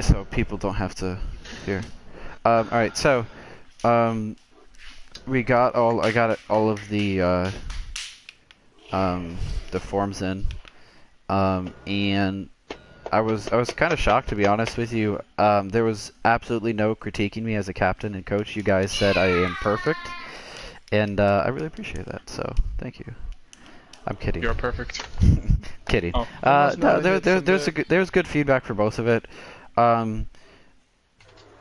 so people don't have to hear. All right, so I got all of the forms in, and I was kind of shocked, to be honest with you. There was absolutely no critiquing me as a captain and coach. You guys said I am perfect, and I really appreciate that. So thank you. I'm kidding. You're perfect. Kidding. Oh. No, there's good feedback for both of it.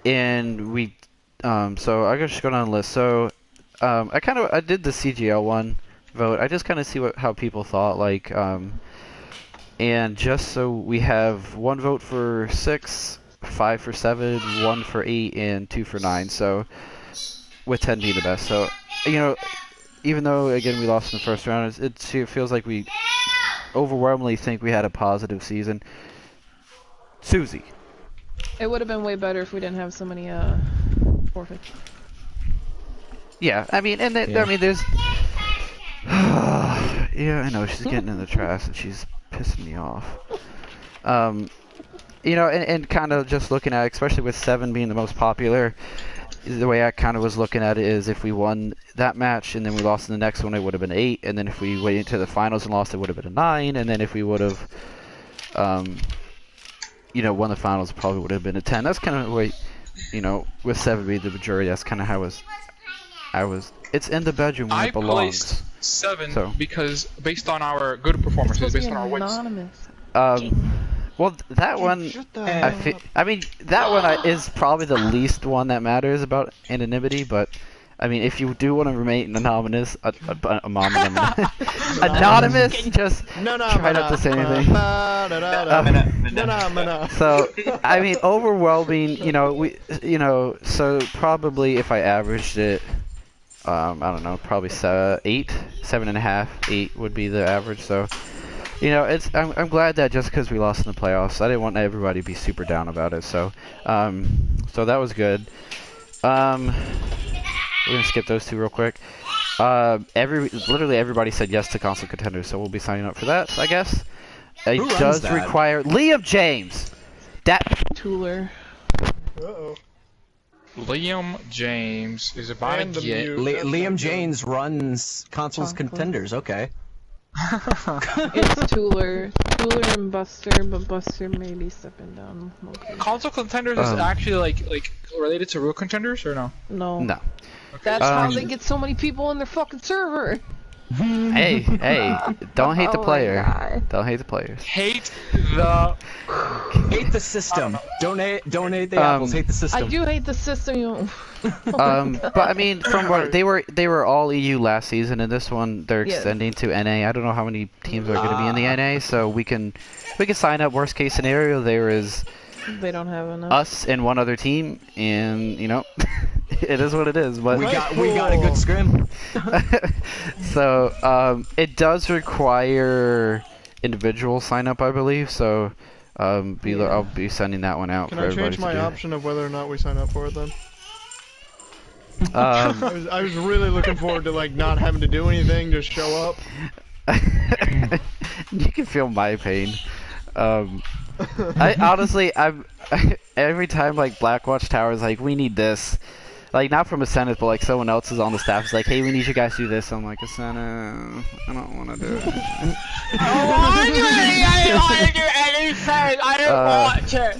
And we, so I just go down the list. So, I did the CGL one vote. I just kind of see how people thought, like, and just so we have 1 vote for 6, 5 for 7, 1 for 8, and 2 for 9. So, with 10 being the best. So, you know, even though again we lost in the first round, it feels like we overwhelmingly think we had a positive season. Susie. It would have been way better if we didn't have so many forfeits. Yeah, I mean, and I mean, there's. Yeah, I know she's getting in the trash and she's pissing me off. You know, and kind of just looking at, especially with 7 being the most popular. The way I kind of was looking at it is if we won that match and then we lost in the next one, it would have been 8. And then if we waited to the finals and lost, it would have been a 9. And then if we would have, you know, won the finals, it probably would have been a 10. That's kind of the way, you know, with 7 being the majority, that's kind of how I was. It's in the bedroom where it belongs. I placed 7 because based on our good performances, based on our wins. Well, that one, I mean, that one is probably the least one that matters about anonymity, but, I mean, if you do want to remain anonymous, anonymous, just try not to say anything. So, I mean, overwhelming, you know, so probably if I averaged it, I don't know, probably 8, 7.5, 8 would be the average, so. You know, I'm glad that just because we lost in the playoffs, I didn't want everybody to be super down about it. So, so that was good. We're gonna skip those 2 real quick. Literally everybody said yes to console contenders, so we'll be signing up for that, I guess. It does require Liam James. Tooler. Uh-oh. Liam James is about to get. Liam James runs consoles contenders. Okay. It's Tooler and Buster, but Buster may be stepping down. Okay. Console contenders is actually like related to real contenders or no? No. No. Okay. That's how they get so many people in their fucking server. Hey, don't hate the player. Don't hate the players. Hate the system. Don't hate the apples. Hate the system. I do hate the system. But I mean, from what they were all EU last season, and this one they're extending to NA. I don't know how many teams are going to be in the NA, so we can sign up. Worst case scenario, there is. They don't have enough. Us and one other team, and you know, it is what it is. But we got a good scrim. So it does require individual sign up, I believe. So I'll be sending that one out. Can for I everybody change my option of whether or not we sign up for it then? I was really looking forward to like not having to do anything, just show up. You can feel my pain. I honestly, every time like Blackwatch Tower is like, we need this, like not from Ascendant, but like someone else is on the staff is like, hey, we need you guys to do this. I'm like, Ascendant, I don't want to do it. I don't want to do anything. I don't watch it.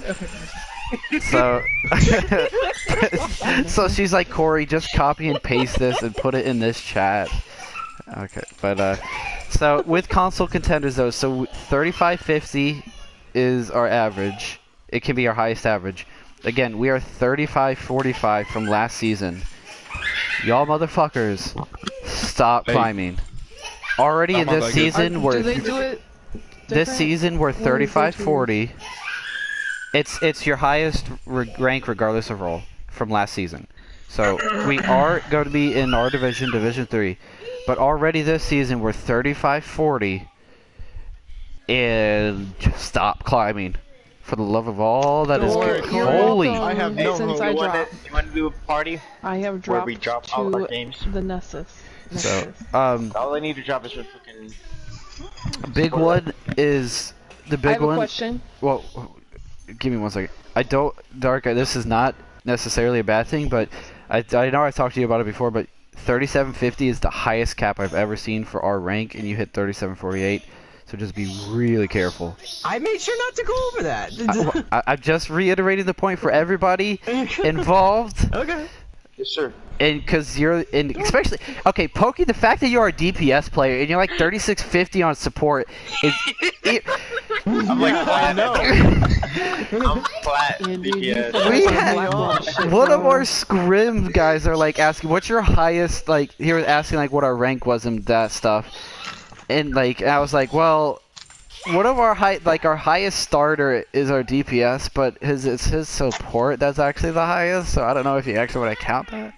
So she's like, Corey, just copy and paste this and put it in this chat. Okay, but so with console contenders though, so 3550 is our average. It can be our highest average. Again, we are 3545 from last season. Y'all motherfuckers, stop climbing. Already in this season, we're 3540. It's your highest rank regardless of role from last season. So we are going to be in our division, Division 3. But already this season, we're 3540. And just stop climbing. For the love of all that is holy. I have no Since hope. I dropped. You want to do a party? I have dropped where we drop all of our games? the Nessus. So, all I need to drop is a fucking. Big one is the big one. I have a question. Well, give me 1 second. I don't, Dark. This is not necessarily a bad thing, but I know I talked to you about it before, but 3750 is the highest cap I've ever seen for our rank, and you hit 3748. So just be really careful. I made sure not to go over that. I'm just reiterating the point for everybody involved. Okay. Yes, sir. And because you're, and especially, okay, Pokey, the fact that you're a DPS player and you're like 3650 on support is. I'm like I flat. know. I'm flat. Yeah, dude, you DPS. fucking We some had black belt shit, one of bro. our scrim guys are like asking, "What's your highest?" Like he was asking like what our rank was and that stuff, and like I was like, "Well, one of our our highest starter is our DPS, but it's his support that's actually the highest. So I don't know if you actually want to count that."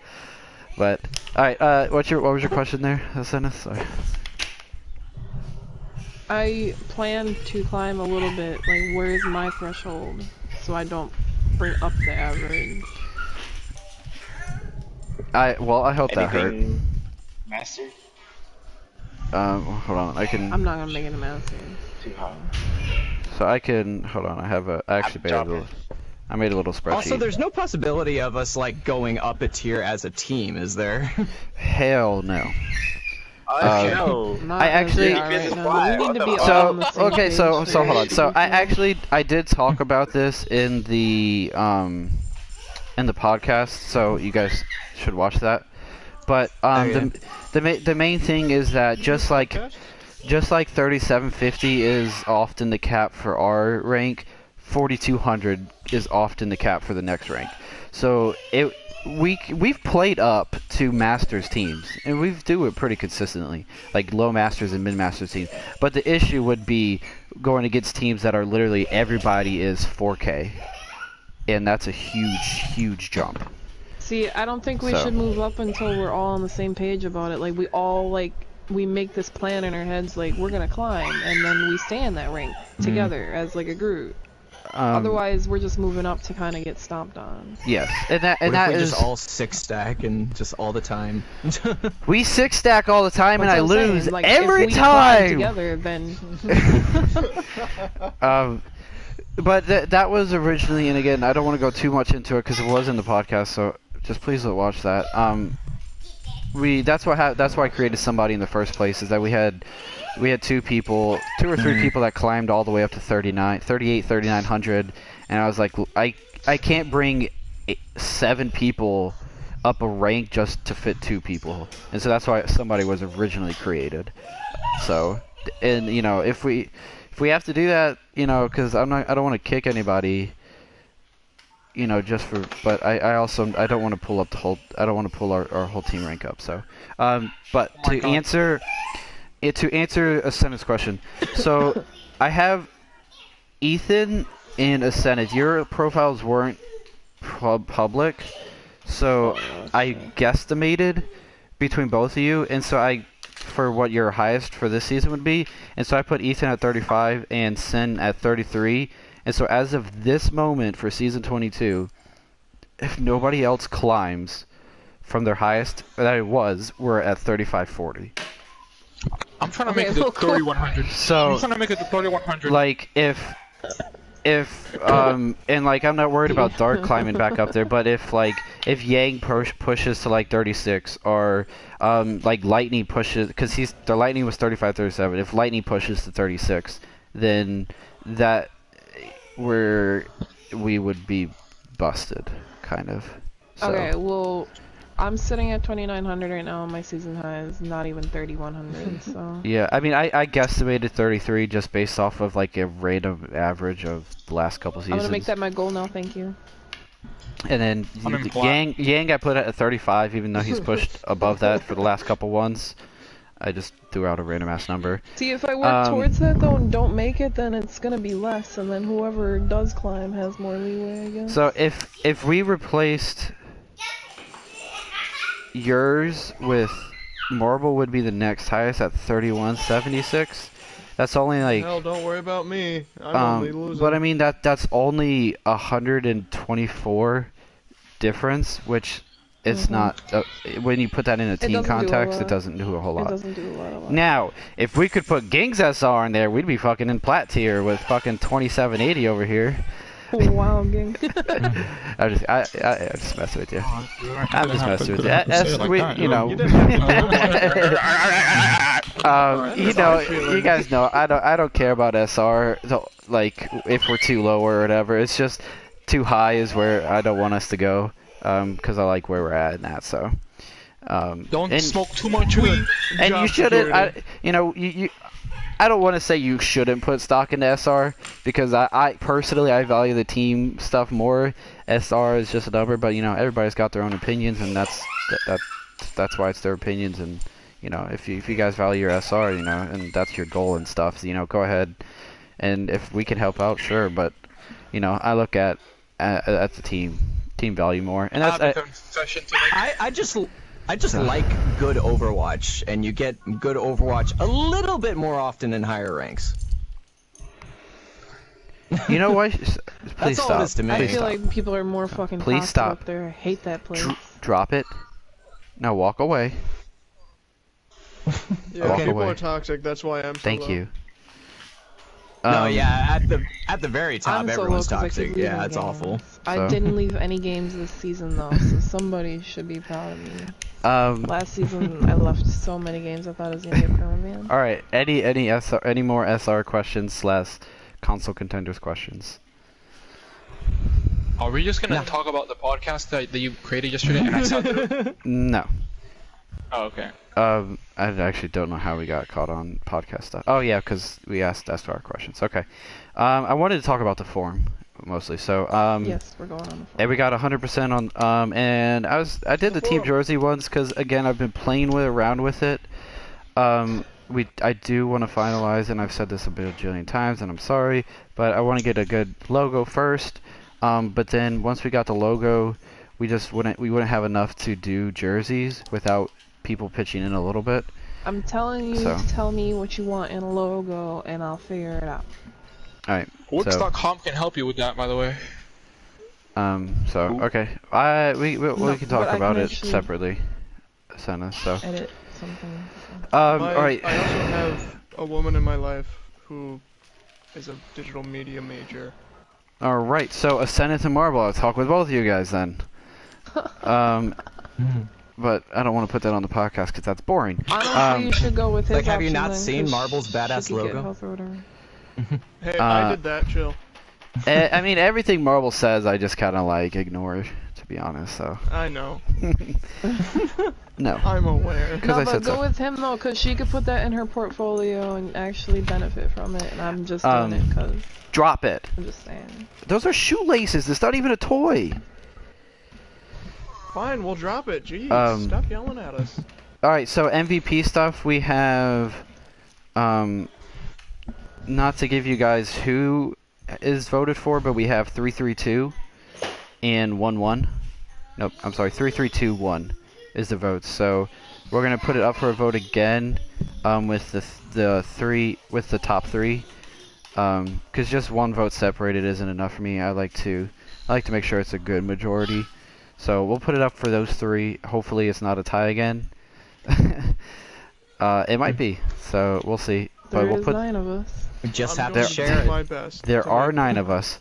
But all right, what was your question there, Senna? Sorry. I plan to climb a little bit. Like, where's my threshold? So I don't bring up the average. I hope that hurt. Anything master? Hold on, I can. I'm not gonna make it a master. Too hot. So I can. Hold on, I actually made a little. I made a little spreadsheet. Also, there's no possibility of us like going up a tier as a team, is there? Hell no. No. Not I as they actually- are right now, but we need to be all So on the same okay, so page hold for on. it to So be I fair. I did talk about this in the podcast, so you guys should watch that. But yeah. the main thing is that just like 3750 is often the cap for our rank, 4200 is often the cap for the next rank. So we've played up to Masters teams, and we do it pretty consistently, like low Masters and mid Masters teams. But the issue would be going against teams that are literally everybody is 4K, and that's a huge jump. See, I don't think we So- should move up until we're all on the same page about it. Like, we all, like, we make this plan in our heads, like, we're gonna climb, and then we stay in that rank together as, like, a group. Otherwise, we're just moving up to kind of get stomped on. Yes, and that What if we is just all 6-stack and just all the time? we 6-stack all the time, and That's I what I'm saying, lose like, every if we climb time. together, then But that was originally, and again, I don't want to go too much into it because it was in the podcast, so just please don't watch that. That's why I created somebody in the first place, is that we had 2 or 3 people that climbed all the way up to 3900, and I was like, I can't bring 7 people up a rank just to fit 2 people, and so that's why somebody was originally created. So, and you know, if we have to do that, you know, because I don't want to kick anybody, you know, just for, but I also don't want to pull up I don't want to pull our whole team rank up. So, but to answer a sentence question, so I have Ethan and Ascended. Your profiles weren't public, so I guesstimated between both of you, and so for what your highest for this season would be, and so I put Ethan at 35 and Sin at 33, and so as of this moment for season 22, if nobody else climbs from their highest that it was, we're at 3540. I'm trying to Okay, make it to 3100. So I'm trying to make it to 3100. like if and like I'm not worried about Dark climbing back up there, but if Yang pushes to like 36, or like Lightning pushes, because the Lightning was 35-37, if Lightning pushes to 36, then that we would be busted, kind of. So. okay, well, I'm sitting at 2,900 right now, and my season high is not even 3,100, so... Yeah, I mean, I guesstimated 33 just based off of like a random average of the last couple seasons. I'm gonna make that my goal now, thank you. And then I'm in flat. Yang I put at 35, even though he's pushed above that for the last couple ones. I just threw out a random ass number. See, if I work towards that though and don't make it, then it's gonna be less, and then whoever does climb has more leeway, I guess. So if we replaced yours with Marble, would be the next highest at 3176. That's only like Hell, don't worry about me. I'm only losing. but I mean that's only 124 difference, which it's not when you put that in a team doesn't do a context, it lot. doesn't do a whole It lot. doesn't do a lot of luck. Now, if we could put Ging's SR in there, we'd be fucking in plat tier with fucking 2780 over here. Wow, gang. I just messing with you. I'm just messing with you. You didn't You know, you guys know I don't care about SR. Like if we're too low or whatever, it's just too high is where I don't want us to go. Because I like where we're at and that. So. Don't smoke too much weed. And you shouldn't. I don't want to say you shouldn't put stock into SR because I personally I value the team stuff more. SR is just a number, but everybody's got their own opinions, and that's why it's their opinions. And if you guys value your SR, and that's your goal and stuff, go ahead. And if we can help out, sure. But I look at the team value more, and that's I have a confession to make. I just like good Overwatch, and you get good Overwatch a little bit more often in higher ranks. You know what? Please That's stop. all it is to me. I feel like people are more fucking Please toxic stop. up there. I hate that place. Drop it. Now walk away. Yeah, Walk people away. are toxic. That's why I'm so Thank low. you. No, yeah, at the very top, I'm so everyone's low 'cause I keep toxic. leaving Yeah, it's games. awful. I So- didn't leave any games this season though, so somebody should be proud of me. Last season I left so many games I thought I was gonna get permaban. All right. Any more SR questions / console contenders questions? Are we just gonna talk about the podcast that you created yesterday and I sat through? No. Oh, okay. I actually don't know how we got caught on podcast stuff. Oh yeah, because we asked SR questions. Okay. I wanted to talk about the forum mostly. So Yes, we're going on the phone. and we got 100% on and I did the Team Jersey ones because again I've been playing around with it. I do want to finalize, and I've said this a bajillion times, and I'm sorry, but I want to get a good logo first. But then once we got the logo, we wouldn't have enough to do jerseys without people pitching in a little bit. I'm telling you So- to tell me what you want in a logo and I'll figure it out. All right. Wix.com can help you with that, by the way. Okay. We No, can but talk I about can it actually separately, Senna. So Edit something. all right. I also have a woman in my life who is a digital media major. All right. So Ascendant and Marble. I'll talk with both of you guys then. But I don't want to put that on the podcast because that's boring. Honestly, you should go with his Like, have you option not then, seen 'cause Marble's she badass could get logo? health or whatever. Hey, I did that. Chill. I mean, everything Marble says, I just kind of like ignore, to be honest. So I know. no. I'm aware. Because No, I but said go so. with him though, because she could put that in her portfolio and actually benefit from it. And I'm just doing it because Drop it. I'm just saying. Those are shoelaces. It's not even a toy. Fine, we'll drop it. Jeez, stop yelling at us. All right. So MVP stuff, we have. Not to give you guys who is voted for, but we have 332 and 11. Nope, I'm sorry, 3321 is the votes. So we're gonna put it up for a vote again, with the top three, because just one vote separated isn't enough for me. I like to make sure it's a good majority. So we'll put it up for those three. Hopefully it's not a tie again. It might be. So we'll see. But There we'll is put 9 of us. We just I'm have to doing share it. my best. There to are make- 9 of us.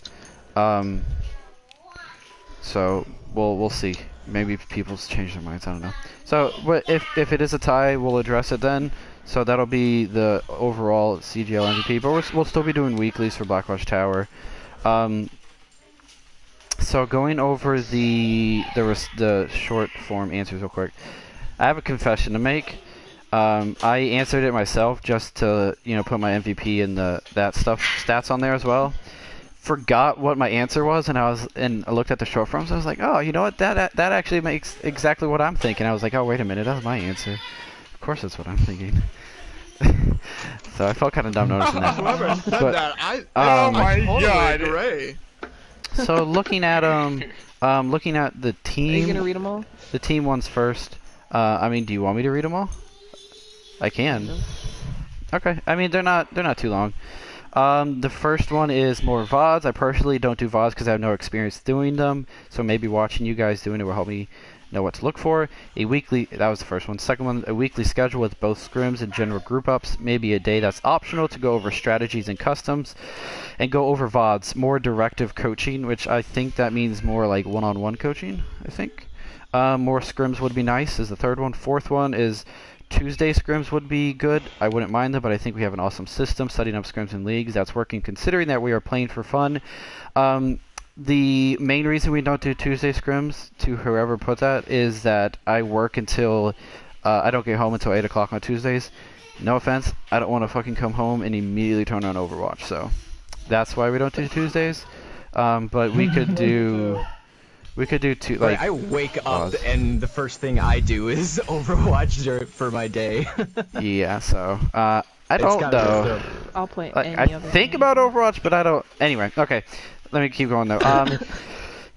So we'll see. Maybe people change their minds. I don't know. So if it is a tie, we'll address it then. So that'll be the overall CGL MVP. But we'll still be doing weeklies for Blackwatch Tower. So going over the short form answers real quick. I have a confession to make. I answered it myself just to put my MVP and that stuff stats on there as well. Forgot what my answer was, and I looked at the short forms. I was like, oh, you know what? That actually makes exactly what I'm thinking. I was like, oh, wait a minute, that's my answer. Of course, that's what I'm thinking. So I felt kind of dumb noticing that. Whoever said But, that, I my totally God. agree. So looking at the Are team. you gonna read them all? The team ones first. I mean, do you want me to read them all? I can. Okay. I mean, they're not too long. The first one is more VODs. I personally don't do VODs because I have no experience doing them. So maybe watching you guys doing it will help me know what to look for. That was the first one. Second one, a weekly schedule with both scrims and general group ups. Maybe a day that's optional to go over strategies and customs, and go over VODs. More directive coaching, which I think that means more like one-on-one coaching, I think. More scrims would be nice is the third one. Fourth one is Tuesday scrims would be good. I wouldn't mind them, but I think we have an awesome system setting up scrims and leagues that's working, considering that we are playing for fun. The main reason we don't do Tuesday scrims, to whoever put that, is that I work until I don't get home until 8 o'clock on Tuesdays. No offense, I don't want to fucking come home and immediately turn on Overwatch, so that's why we don't do Tuesdays. But we could do... We could do two, like... I wake up and the first thing I do is Overwatch for my day. Yeah, so, I don't know. I'll play Like, any I other think game. about Overwatch, but I don't... Anyway, okay. Let me keep going, though.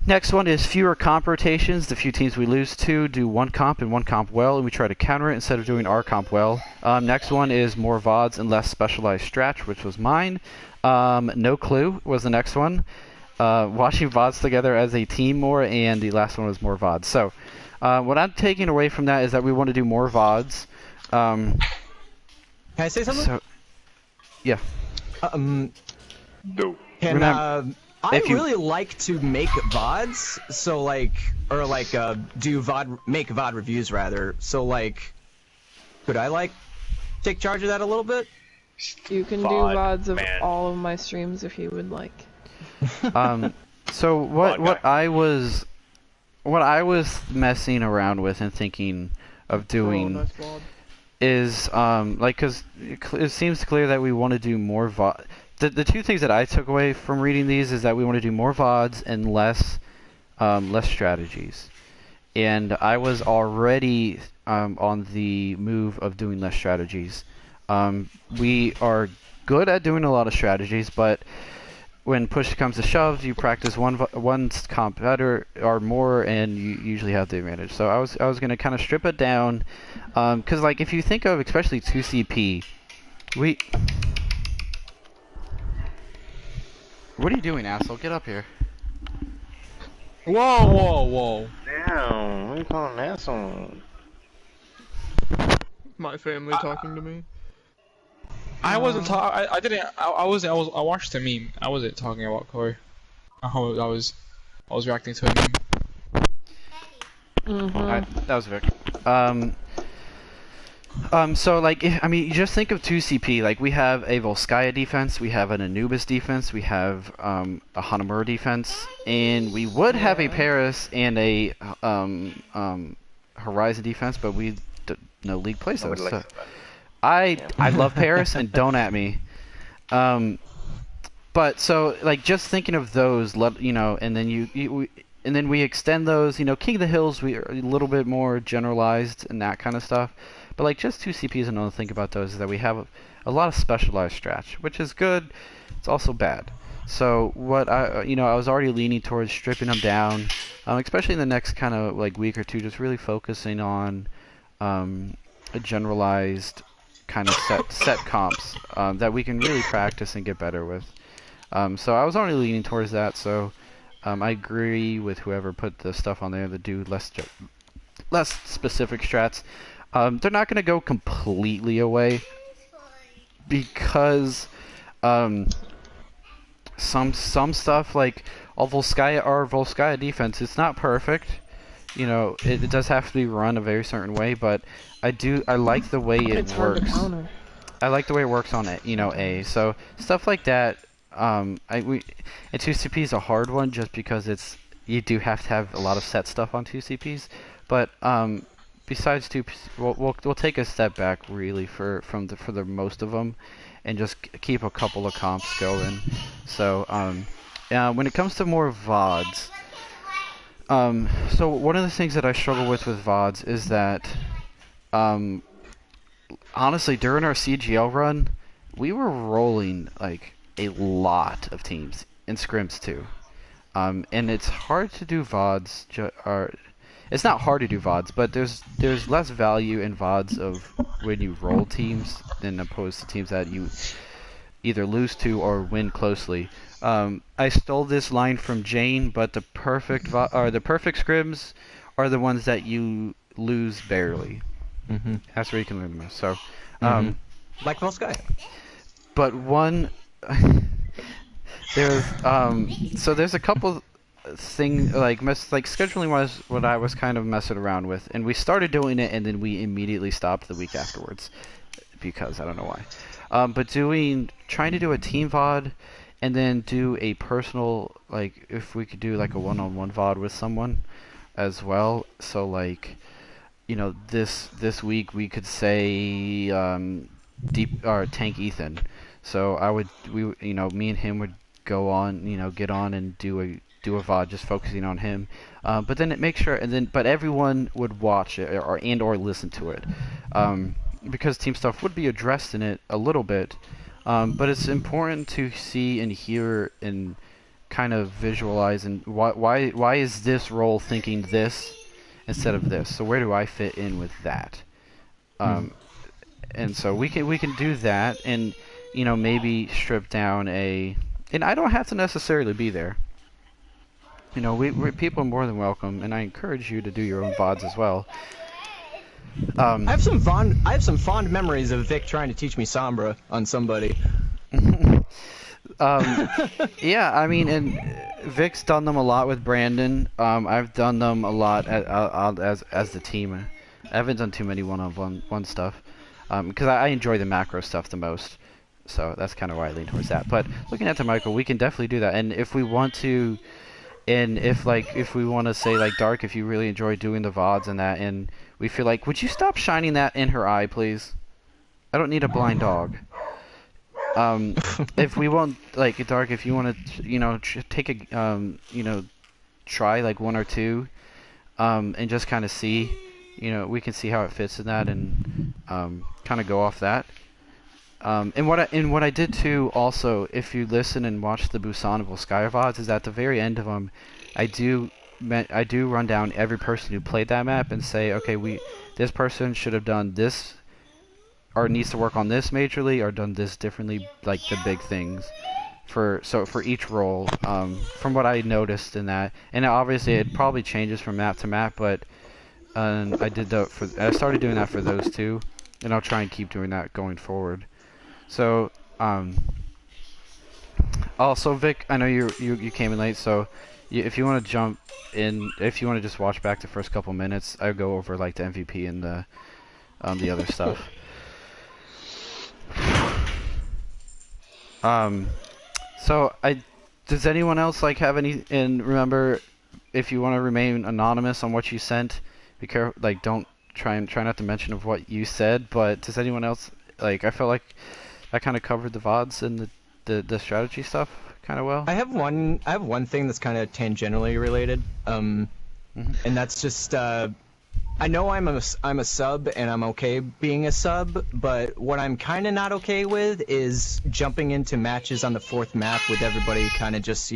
Next one is fewer comp rotations. The few teams we lose to do one comp and one comp well, and we try to counter it instead of doing our comp well. Next one is more VODs and less specialized strat, which was mine. No clue was the next one. Watching VODs together as a team more, and the last one was more VODs. So, what I'm taking away from that is that we want to do more VODs. Can I say something? So, yeah. No. I really like to make VODs, so like, or like, make VOD reviews rather. So like, could I like take charge of that a little bit? You can do VODs of all of my streams if you would like. So what I was messing around with and thinking of doing is like, cause it seems clear that we want to do more VOD. The two things that I took away from reading these is that we want to do more VODs and less strategies. And I was already on the move of doing less strategies. We are good at doing a lot of strategies, but when push comes to shove, you practice one comp better or more, and you usually have the advantage. So I was gonna kind of strip it down, because like if you think of especially 2CP, what are you doing, asshole? Get up here. Whoa, whoa, whoa. Damn, what are you calling an asshole? My family talking to me. I wasn't talking. I didn't. I watched the meme. I wasn't talking about Corey. I was reacting to a meme. Alright, that was Vic. So like, I mean, you just think of 2CP. Like, we have a Volskaya defense, we have an Anubis defense, we have a Hanamura defense, and we would have a Paris and a Horizon defense, but we no league plays those. So I love Paris, and don't at me. But so like, just thinking of those, you know, and then and then we extend those. You know, King of the Hills, we are a little bit more generalized and that kind of stuff. But like, just 2CPs, another thing about those is that we have a lot of specialized strats, which is good. It's also bad. So what I was already leaning towards stripping them down, especially in the next kind of like week or two, just really focusing on a generalized kind of set comps that we can really practice and get better with. So I was already leaning towards that. So I agree with whoever put the stuff on there that do less specific strats. They're not going to go completely away because some stuff like our Volskaya defense, it's not perfect. You know, it does have to be run a very certain way, but I like the way it works. I like the way it works on it, you know, so stuff like that. And 2CP is a hard one just because you do have to have a lot of set stuff on 2CPs, but besides we'll take a step back really for the most of them, and just keep a couple of comps going. So when it comes to more VODs, so one of the things that I struggle with VODs is that honestly, during our CGL run, we were rolling like a lot of teams in scrims too, and it's hard to do VODs. It's not hard to do VODs, but there's less value in VODs of when you roll teams than opposed to teams that you either lose to or win closely. I stole this line from Jane, but the perfect scrims are the ones that you lose barely. Mm-hmm. That's where you can learn the most. So, like Volskaya. but one there's so there's a couple thing like scheduling was what I was kind of messing around with, and we started doing it and then we immediately stopped the week afterwards because I don't know why. But trying to do a team VOD and then do a personal, like if we could do like a one-on-one VOD with someone as well. So like, you know, this week we could say deep or tank Ethan. So me and him would go on, get on and do a VOD just focusing on him. But then but everyone would watch it or listen to it. Because team stuff would be addressed in it a little bit. But it's important to see and hear and kind of visualize and why is this role thinking this instead of this? So where do I fit in with that? And so we can do that and maybe strip down and I don't have to necessarily be there. People are more than welcome, and I encourage you to do your own VODs as well. I have some fond memories of Vic trying to teach me Sombra on somebody. Yeah, I mean, and Vic's done them a lot with Brandon. I've done them a lot as the team. I haven't done too many one-on-one stuff because I enjoy the macro stuff the most. So that's kind of why I lean towards that. But looking at the Michael, we can definitely do that. And if we want to, and if we want to say like Dark, if you really enjoy doing the VODs and that, and we feel like, would you stop shining that in her eye, please? I don't need a blind dog. If we want, like Dark, if you want to, take a, try like one or two, and just kind of see, we can see how it fits in that, and kind of go off that. And what I did too, also, if you listen and watch the Busan Volskaya VODs, is at the very end of them, I do run down every person who played that map and say, okay, this person should have done this, or needs to work on this majorly, or done this differently, like the big things, for each role. From what I noticed in that, and obviously it probably changes from map to map, but I started doing that for those two, and I'll try and keep doing that going forward. So, also Vic, I know you came in late, so if you want to jump in, if you want to just watch back the first couple minutes, I'll go over like the MVP and the other stuff. So does anyone else like have any? And remember, if you want to remain anonymous on what you sent, be careful. Like, don't try not to mention of what you said. But does anyone else like? I felt like I kind of covered the VODs and the strategy stuff kind of well. I have one thing that's kind of tangentially related. And that's just I know I'm a sub and I'm okay being a sub, but what I'm kind of not okay with is jumping into matches on the 4th map with everybody kind of just,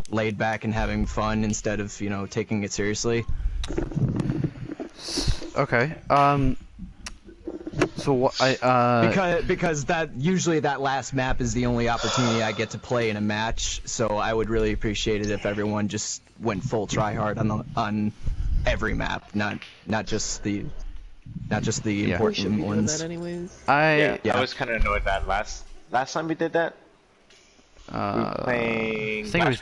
laid back and having fun instead of, taking it seriously. Okay. So what because usually that last map is the only opportunity I get to play in a match, so I would really appreciate it if everyone just went full tryhard on every map, not just the important ones. That anyways. I was kind of annoyed that last time we did that. We were playing. I think it was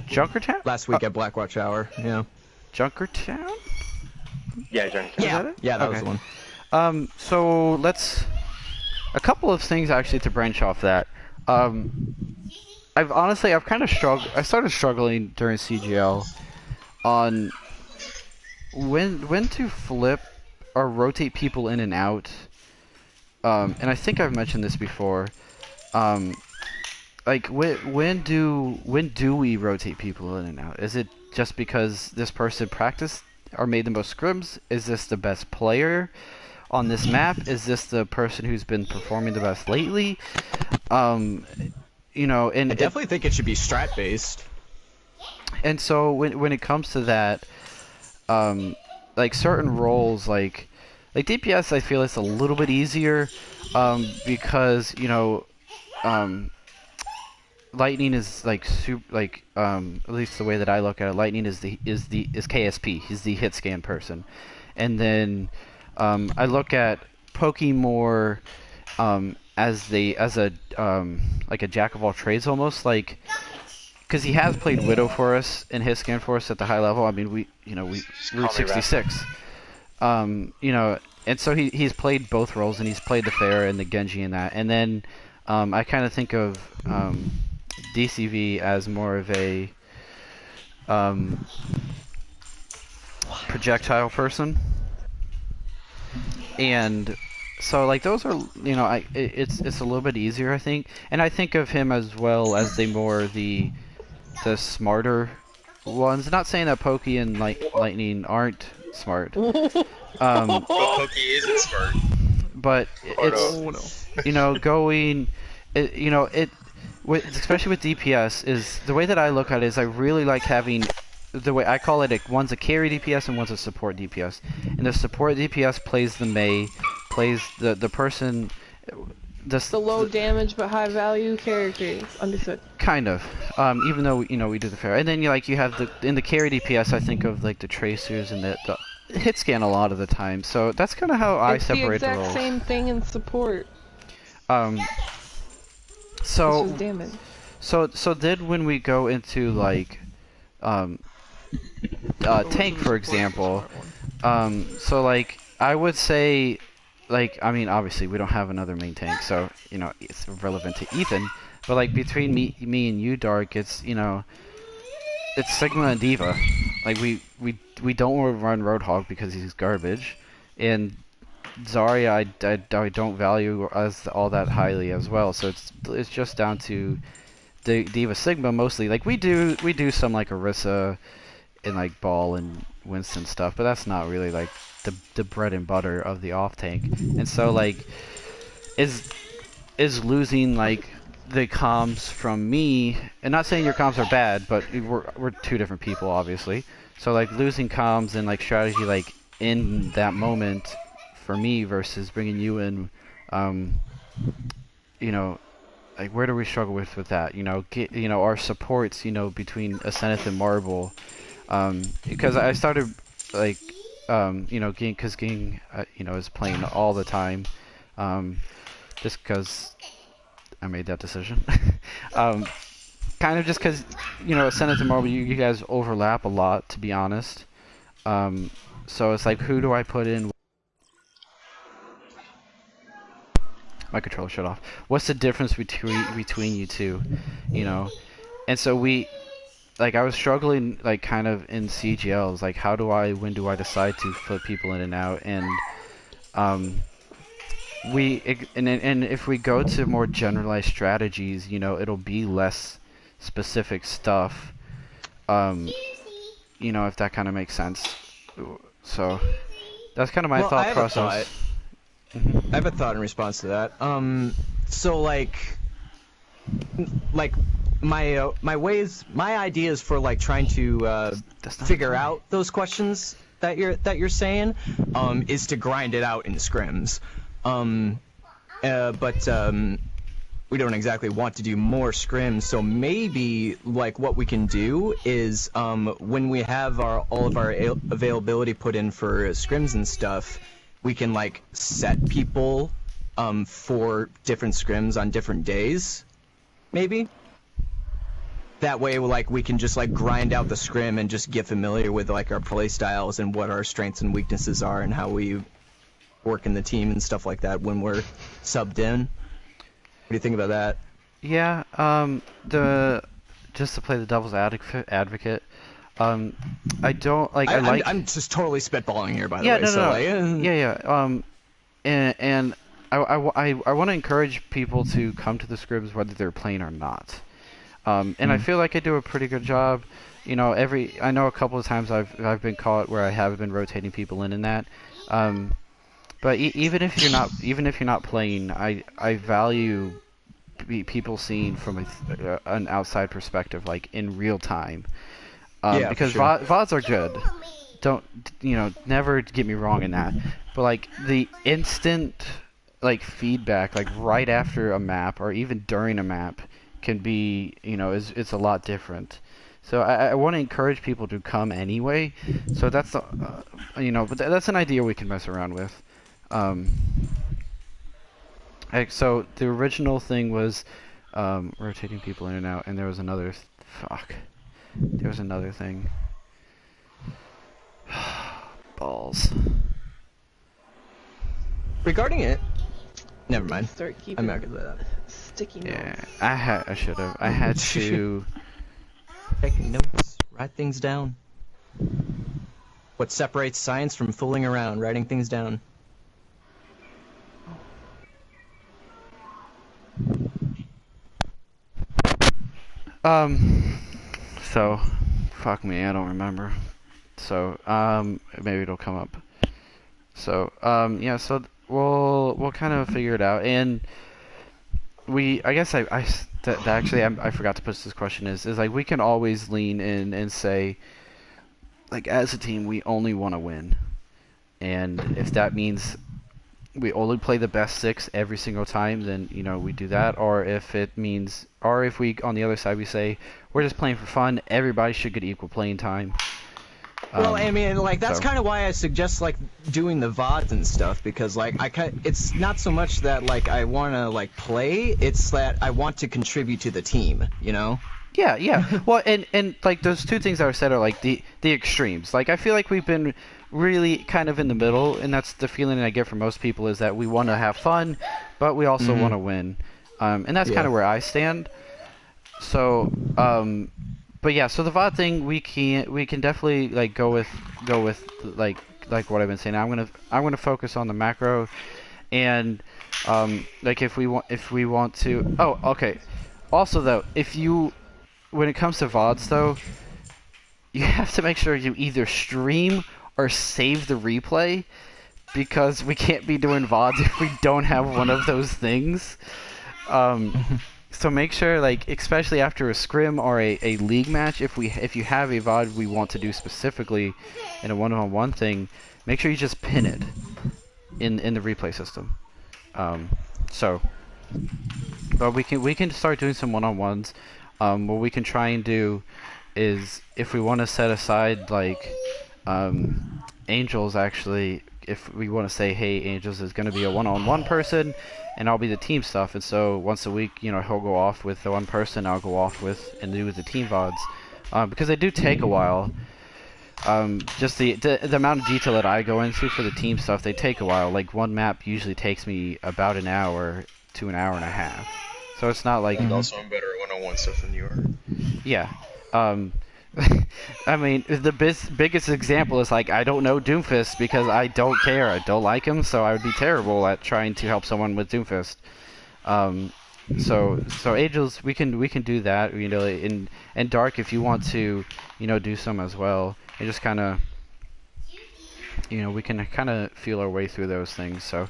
Junkertown. Last week at Blackwatch Hour. Yeah. Junkertown. Yeah, Junkertown. Yeah, that was the one. So a couple of things actually to branch off that. I've kind of struggled. I started struggling during CGL on when to flip or rotate people in and out. And I think I've mentioned this before. Like when do we rotate people in and out? Is it just because this person practiced or made the most scrims? Is this the best player on this map? Is this the person who's been performing the best lately? And I definitely think it should be strat based. And so when it comes to that, like certain roles, like DPS, I feel it's a little bit easier, because Lightning is like at least the way that I look at it, Lightning is KSP. He's the hit scan person, and then I look at Pokey more as a like a jack of all trades almost, like because he has played Widow for us and hit scan for us at the high level. I mean, we Route 66. And so he's played both roles, and he's played the Fair and the Genji in that. And then I kind of think of DCV as more of a projectile person. And so like those are, it's a little bit easier, I think. And I think of him as well as the smarter ones. Not saying that Pokey and Lightning aren't smart. But Pokey isn't smart. But it's going, especially with DPS, is the way that I look at it is I really like having the way I call it. One's a carry DPS and one's a support DPS. And the support DPS plays the Mei, plays the person. The low damage but high value characters. Understood. Kind of. Even though we do the Fair, and then you have in the carry DPS. I think of like the tracers and the hit scan a lot of the time. So that's kind of how I separate the roles. It's the exact same thing in support. So which is damage. So then when we go into like tank, for example, so like I would say, like, I mean, obviously we don't have another main tank, so it's relevant to Ethan. But like between me and you, Dark, it's it's Sigma and Diva. Like we don't run Roadhog because he's garbage, and Zarya I don't value as all that highly as well. So it's just down to the Diva Sigma mostly. Like we do some like Orisa and like Ball and Winston stuff, but that's not really like the bread and butter of the off tank. And so like is losing like the comms from me, and not saying your comms are bad, but we're two different people obviously. So like losing comms and like strategy like in that moment for me versus bringing you in, like where do we struggle with that? Our supports, between Ascendeth and Marble, because I started like, Ging, is playing all the time, just because I made that decision. Kind of just because, Ascendeth and Marble, you guys overlap a lot, to be honest. So it's like, who do I put in? My controller shut off. What's the difference between you two? And so I was struggling, like, kind of in CGLs, like, when do I decide to flip people in and out? And and if we go to more generalized strategies, it'll be less specific stuff. If that kind of makes sense. So that's kind of my thought process. I have a thought in response to that. So like my ideas for like trying to figure out those questions that you're saying is to grind it out in scrims. But we don't exactly want to do more scrims, so maybe like what we can do is when we have all of our availability put in for scrims and stuff, we can like set people for different scrims on different days, maybe. That way, like, we can just like grind out the scrim and just get familiar with like our play styles and what our strengths and weaknesses are and how we work in the team and stuff like that when we're subbed in. What do you think about that? Yeah, just to play the devil's advocate, I don't like. I'm just totally spitballing here, by the way. No, so, yeah. And I want to encourage people to come to the scrims whether they're playing or not. And I feel like I do a pretty good job. I know a couple of times I've been caught where I have been rotating people in and that. But even if you're not playing, I value people seeing from an outside perspective, like in real time. Because sure. VODs are good. Don't never get me wrong in that. But like the instant like feedback, like right after a map or even during a map, can be, you know, it's a lot different. So I want to encourage people to come anyway. So that's the, you know, but that's an idea we can mess around with. So the original thing was rotating people in and out, and there was another there was another thing. Balls. Regarding it, never mind. Start keeping I'm not gonna do that. sticky notes. Yeah, I should have. I had to. Taking notes, write things down. What separates science from fooling around, writing things down. So, fuck me, I don't remember. So, maybe it'll come up. So, yeah, so we'll kind of figure it out, and I guess actually I forgot to put this question is like we can always lean in and say, like, as a team we only want to win, and if that means we only play the best 6 every single time, then, you know, we do that. Or if it means, or if we, on the other side, we say, we're just playing for fun, everybody should get equal playing time. Well, I mean, like, that's kind of why I suggest, like, doing the VODs and stuff, because, like, it's not so much that, like, I want to, like, play, it's that I want to contribute to the team, you know? Yeah. Well, and like, those two things that were said are, like, the extremes. Like, I feel like we've been really kind of in the middle, and that's the feeling I get from most people, is that we want to have fun, but we also want to win. And that's kind of where I stand. So, but yeah, so the VOD thing, we can definitely, like, go with like what I've been saying. I'm gonna focus on the macro, and like, if we want to. Oh, okay. Also, though, when it comes to VODs, though, you have to make sure you either stream or save the replay, because we can't be doing VODs if we don't have one of those things. So make sure, like, especially after a scrim or a league match, if you have a VOD we want to do specifically in a one-on-one thing, make sure you just pin it in the replay system. But we can start doing some one-on-ones. What we can try and do is, if we want to set aside, like, Angels, actually, if we want to say, hey, Angels is going to be a one-on-one person, and I'll be the team stuff, and so once a week, you know, he'll go off with the one person, I'll go off with and do the team VODs, because they do take a while. Just the amount of detail that I go into for the team stuff, they take a while. Like, one map usually takes me about an hour to an hour and a half. So it's not like... And also, I'm better at one-on-one stuff than you are. Yeah. I mean, the biggest example is, like, I don't know Doomfist because I don't care. I don't like him, so I would be terrible at trying to help someone with Doomfist. So Angels, we can do that, you know, and Dark, if you want to, you know, do some as well, and just kind of, you know, we can kind of feel our way through those things. So,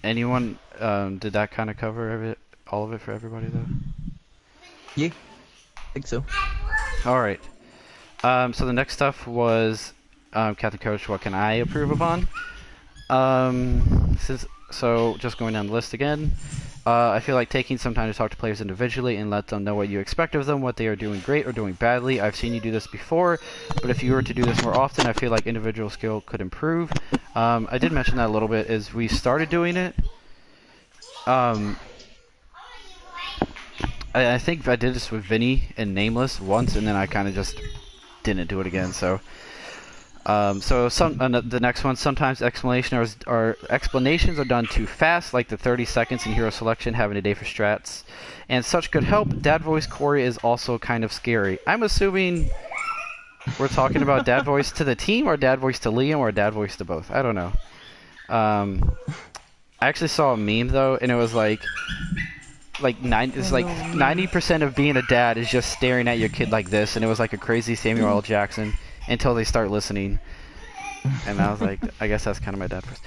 anyone, did that kind of cover all of it for everybody, though? Yeah, I think so. All right. So the next stuff was, Captain Coach, what can I approve upon? So just going down the list again. I feel like taking some time to talk to players individually and let them know what you expect of them, what they are doing great or doing badly. I've seen you do this before, but if you were to do this more often, I feel like individual skill could improve. I did mention that a little bit as we started doing it. I think I did this with Vinny and Nameless once, and then I kind of just didn't do it again. So, the next one, sometimes explanations are done too fast, like the 30 seconds in hero selection, having a day for strats, and such could help. Dad voice Corey is also kind of scary. I'm assuming we're talking about dad voice to the team, or dad voice to Liam, or dad voice to both. I don't know. I actually saw a meme though, and it was like 90% of being a dad is just staring at your kid like this, and it was like a crazy Samuel L. Jackson until they start listening. And I was like, I guess that's kind of my dad first.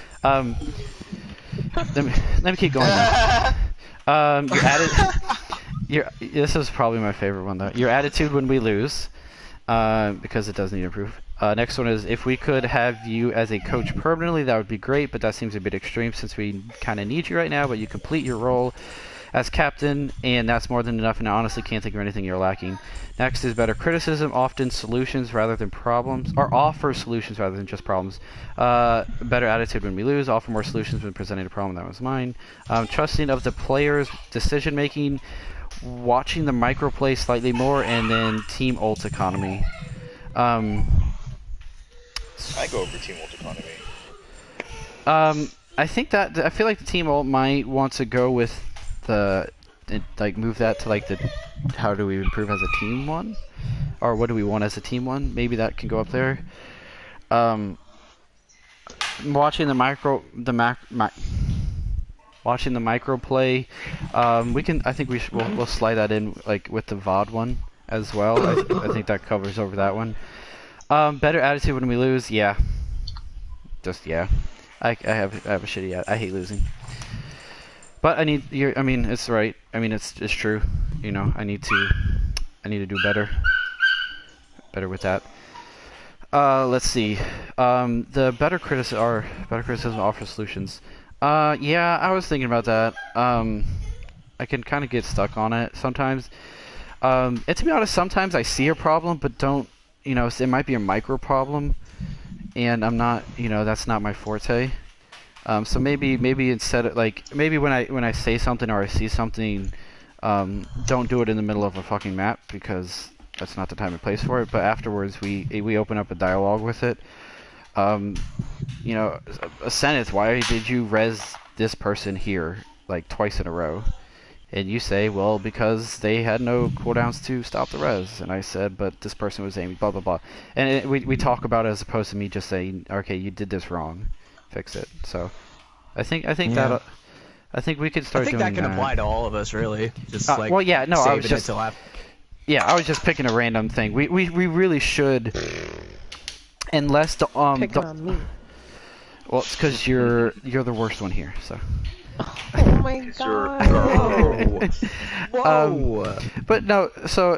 Let me keep going now. This is probably my favorite one though. Your attitude when we lose, because it does need to improve. Next one is, if we could have you as a coach permanently, that would be great, but that seems a bit extreme since we kind of need you right now, but you complete your role as captain, and that's more than enough, and I honestly can't think of anything you're lacking. Next is better criticism, often solutions rather than problems, or offer solutions rather than just problems. Better attitude when we lose, offer more solutions when presenting a problem. That was mine. Trusting of the players' decision making, watching the microplay slightly more, and then team ult economy. I go over team ult economy. I think that I feel like the team ult might want to go with the like move that to like the how do we improve as a team one, or what do we want as a team one? Maybe that can go up there. Watching the watching the micro play, we can. I think we'll slide that in like with the VOD one as well. I think that covers over that one. Better attitude when we lose, yeah. Just yeah. I have a shitty. I hate losing. But I need I mean, it's right. I mean, it's true. You know, I need to do better with that. Let's see. The better criticism offers solutions. Yeah, I was thinking about that. I can kind of get stuck on it sometimes. And to be honest, sometimes I see a problem, but don't. You know, it might be a micro problem, and I'm not. You know, that's not my forte. So maybe instead of like maybe when I say something or I see something, don't do it in the middle of a fucking map because that's not the time and place for it. But afterwards we open up a dialogue with it. You know, a sentence. Why did you res this person here like twice in a row? And you say, well, because they had no cooldowns to stop the res. And I said, but this person was aiming, blah blah blah. And we talk about it as opposed to me just saying, okay, you did this wrong. Fix it. So, I think we could start. I think doing that can apply to all of us, really. Just like well, yeah, no, I was just yeah, I was just picking a random thing. We really should, unless the Pick on me. Well, it's because you're the worst one here. So. Oh my god. Whoa. But no,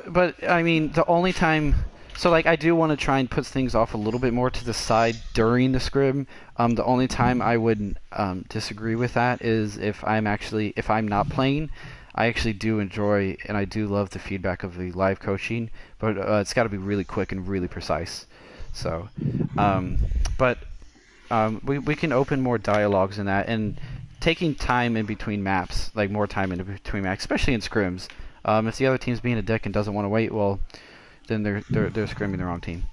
but I mean, the only time. So, like, I do want to try and put things off a little bit more to the side during the scrim. The only time I would disagree with that is if I'm not playing. I actually do enjoy and I do love the feedback of the live coaching, but it's got to be really quick and really precise. So, we can open more dialogues in that and taking time in between maps, like more time in between maps, especially in scrims. If the other team's being a dick and doesn't want to wait, well. Then they're scrimming the wrong team.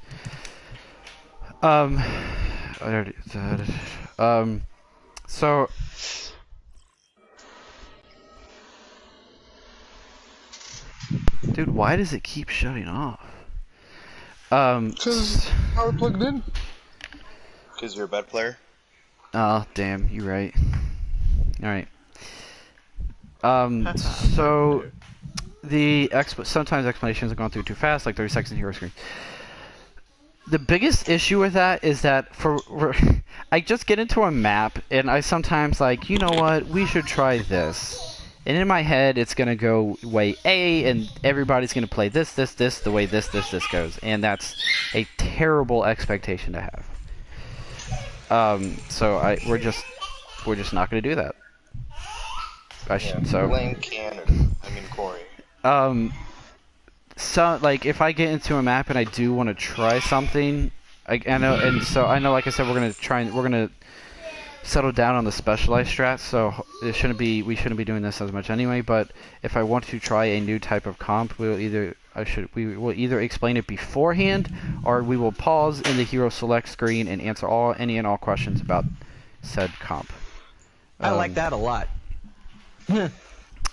I already said. So. Dude, why does it keep shutting off? Because power plugged in. Because you're a bad player. Oh, damn, you're right. Alright. So. Sometimes explanations are going through too fast, like 30 seconds in hero screen. The biggest issue with that is that I just get into a map and I sometimes like, you know what, we should try this. And in my head, it's gonna go way A, and everybody's gonna play this, the way this goes, and that's a terrible expectation to have. So we're just not gonna do that. Blame Canada. I mean Corey. So like if I get into a map and I do want to try something, I know, like I said, we're gonna settle down on the specialized strats. So we shouldn't be doing this as much anyway. But if I want to try a new type of comp, we will either explain it beforehand, or we will pause in the hero select screen and answer any and all questions about said comp. I like that a lot.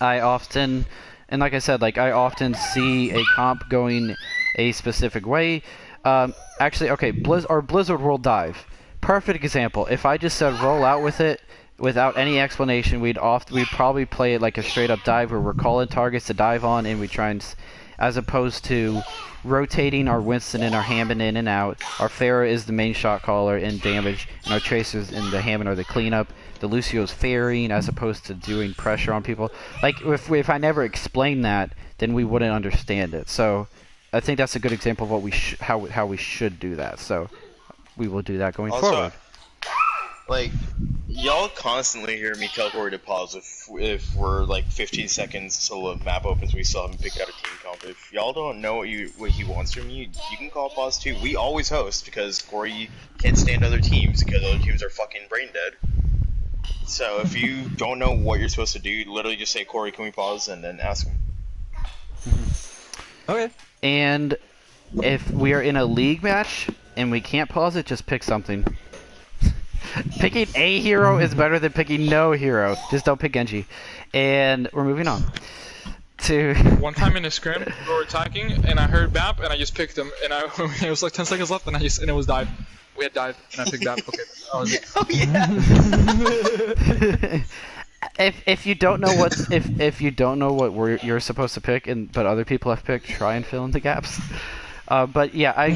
I often. And like I said, like I often see a comp going a specific way. Actually, okay, Blizzard World Dive. Perfect example. If I just said roll out with it without any explanation, we'd probably play it like a straight up dive where we're calling targets to dive on and we try and, as opposed to rotating our Winston and our Hammond in and out. Our Pharah is the main shot caller and damage, and our Tracers and the Hammond are the cleanup. The Lucio's ferrying as opposed to doing pressure on people. Like, if I never explained that, then we wouldn't understand it. So, I think that's a good example of what how we should do that. So, we will do that going forward. Like, Y'all constantly hear me tell Corey to pause if we're like 15 seconds till the map opens, we still haven't picked out a team comp. If y'all don't know what he wants from you, you can call pause too. We always host because Corey can't stand other teams because other teams are fucking brain dead. So if you don't know what you're supposed to do, literally just say, Corey, can we pause, and then ask him. Okay. And if we are in a league match and we can't pause it, just pick something. Picking a hero is better than picking no hero. Just don't pick Genji. And we're moving on to... One time in a scrim, we were attacking, and I heard BAP, and I just picked him, and it was like 10 seconds left, and it was dive. We had dive, and I picked BAP. Okay, that was it. Oh yeah. if you don't know if you don't know what you're supposed to pick, but other people have picked, try and fill in the gaps. But yeah,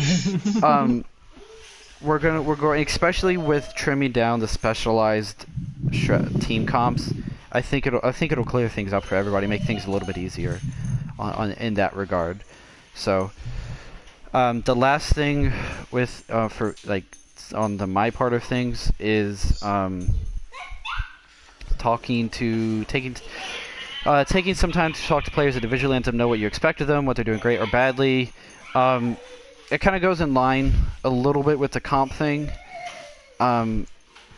we're going, especially with trimming down the specialized team comps. I think it'll clear things up for everybody, make things a little bit easier in that regard. So the last thing with for like on my part of things is taking some time to talk to players individually, let them know what you expect of them, what they're doing great or badly. It kind of goes in line a little bit with the comp thing,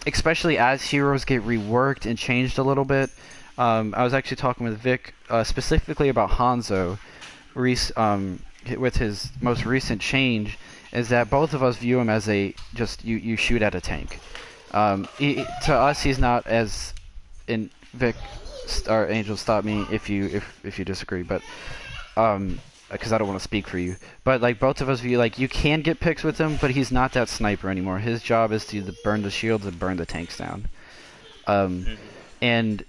especially as heroes get reworked and changed a little bit. I was actually talking with Vic specifically about Hanzo with his most recent change, is that both of us view him as you shoot at a tank. To us, he's not as in Vic or Angel, stop me if you disagree, but because I don't want to speak for you, but like both of us view, like, you can get picks with him, but he's not that sniper anymore. His job is to burn the shields and burn the tanks down. And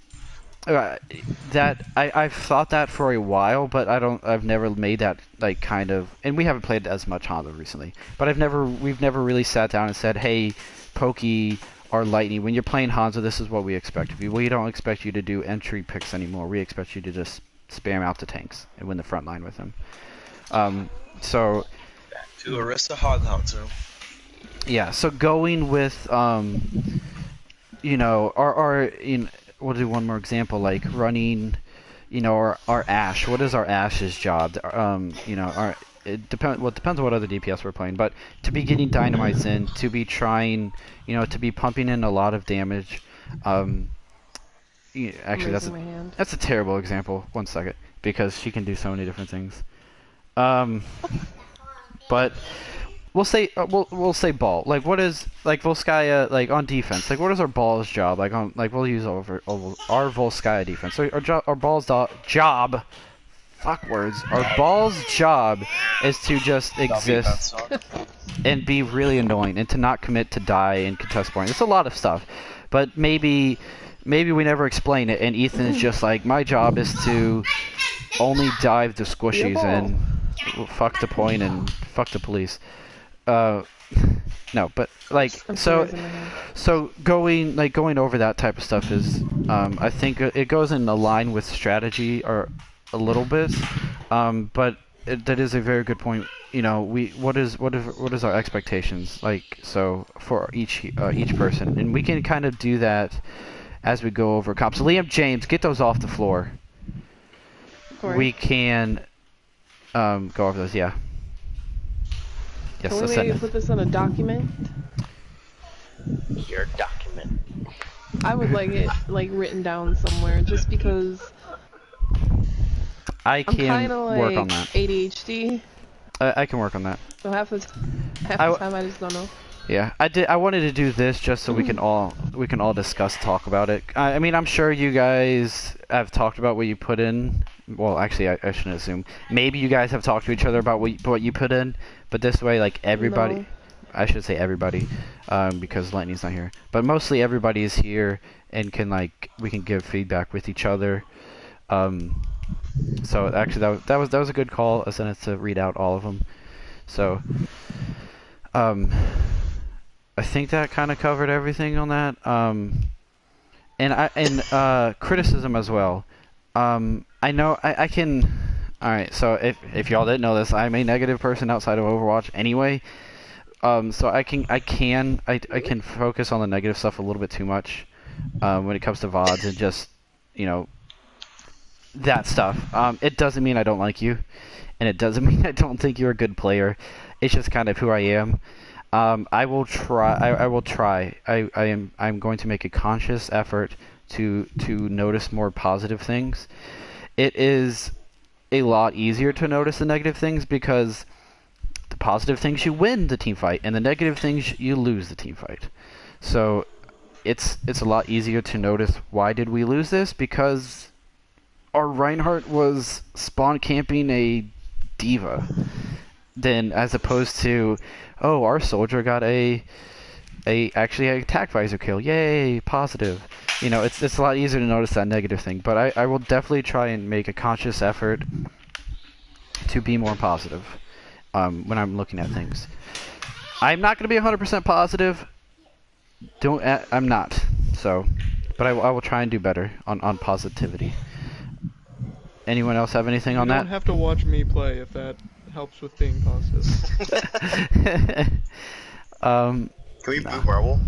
that I've thought that for a while, but I've never made that like kind of, and we haven't played as much Hanzo recently, but we've never really sat down and said, hey, Pokey or Lightning, when you're playing Hanzo, this is what we expect of you. We don't expect you to do entry picks anymore. We expect you to just spam out the tanks and win the front line with them. So To Arista Hog Hanzo. yeah, so going with we'll do one more example, like running, our Ashe. What is our Ashe's job? It depends on what other DPS we're playing, but to be getting dynamites in, to be trying, to be pumping in a lot of damage. Actually, that's a terrible example. 1 second, because she can do so many different things. But we'll say ball. Like, what is, like, Volskaya, like, on defense? Like, what is our ball's job? Like, we'll use our Volskaya defense. So our ball's job. Fuck words. Our ball's job is to just exist and be really annoying and to not commit to die and contest point. It's a lot of stuff, but maybe we never explain it, and Ethan is just like, my job is to only dive the squishies and fuck the point and fuck the police. No, but like, so going over that type of stuff is, I think it goes in line with strategy or a little bit, but that is a very good point. What is our expectations like? So for each person, and we can kind of do that as we go over comps. So Liam, James, get those off the floor. Corey. We can go over those. Yeah. Yes. Can we maybe put this in a document? Your document. I would like it written down somewhere, just because I can work on that. ADHD. I can work on that. So half the time I just don't know. Yeah, I wanted to do this just so we can all talk about it. I mean, I'm sure you guys have talked about what you put in. Well, actually, I shouldn't assume. Maybe you guys have talked to each other about what you put in, but this way, like, everybody. No. I should say everybody, because Lightning's not here. But mostly everybody is here and we can give feedback with each other. So actually, that was a good call. I sent it to read out all of them. So, I think that kind of covered everything on that. And criticism as well. I know I can. All right. So if y'all didn't know this, I'm a negative person outside of Overwatch anyway. So I can focus on the negative stuff a little bit too much. when it comes to VODs and just, you know, that stuff. It doesn't mean I don't like you, and it doesn't mean I don't think you're a good player. It's just kind of who I am. I will try. I will try. I'm going to make a conscious effort to notice more positive things. It is a lot easier to notice the negative things because the positive things you win the team fight, and the negative things you lose the team fight. So it's a lot easier to notice why did we lose this, because our Reinhardt was spawn camping a diva, then as opposed to, oh, our soldier got actually a attack visor kill, yay, positive. You know, it's a lot easier to notice that negative thing, but I will definitely try and make a conscious effort to be more positive when I'm looking at things. I'm not going to be 100% positive. I'm not. So, but I will try and do better on positivity. Anyone else have anything on that? You don't have to watch me play if that helps with being positive. Can we boot Marvel?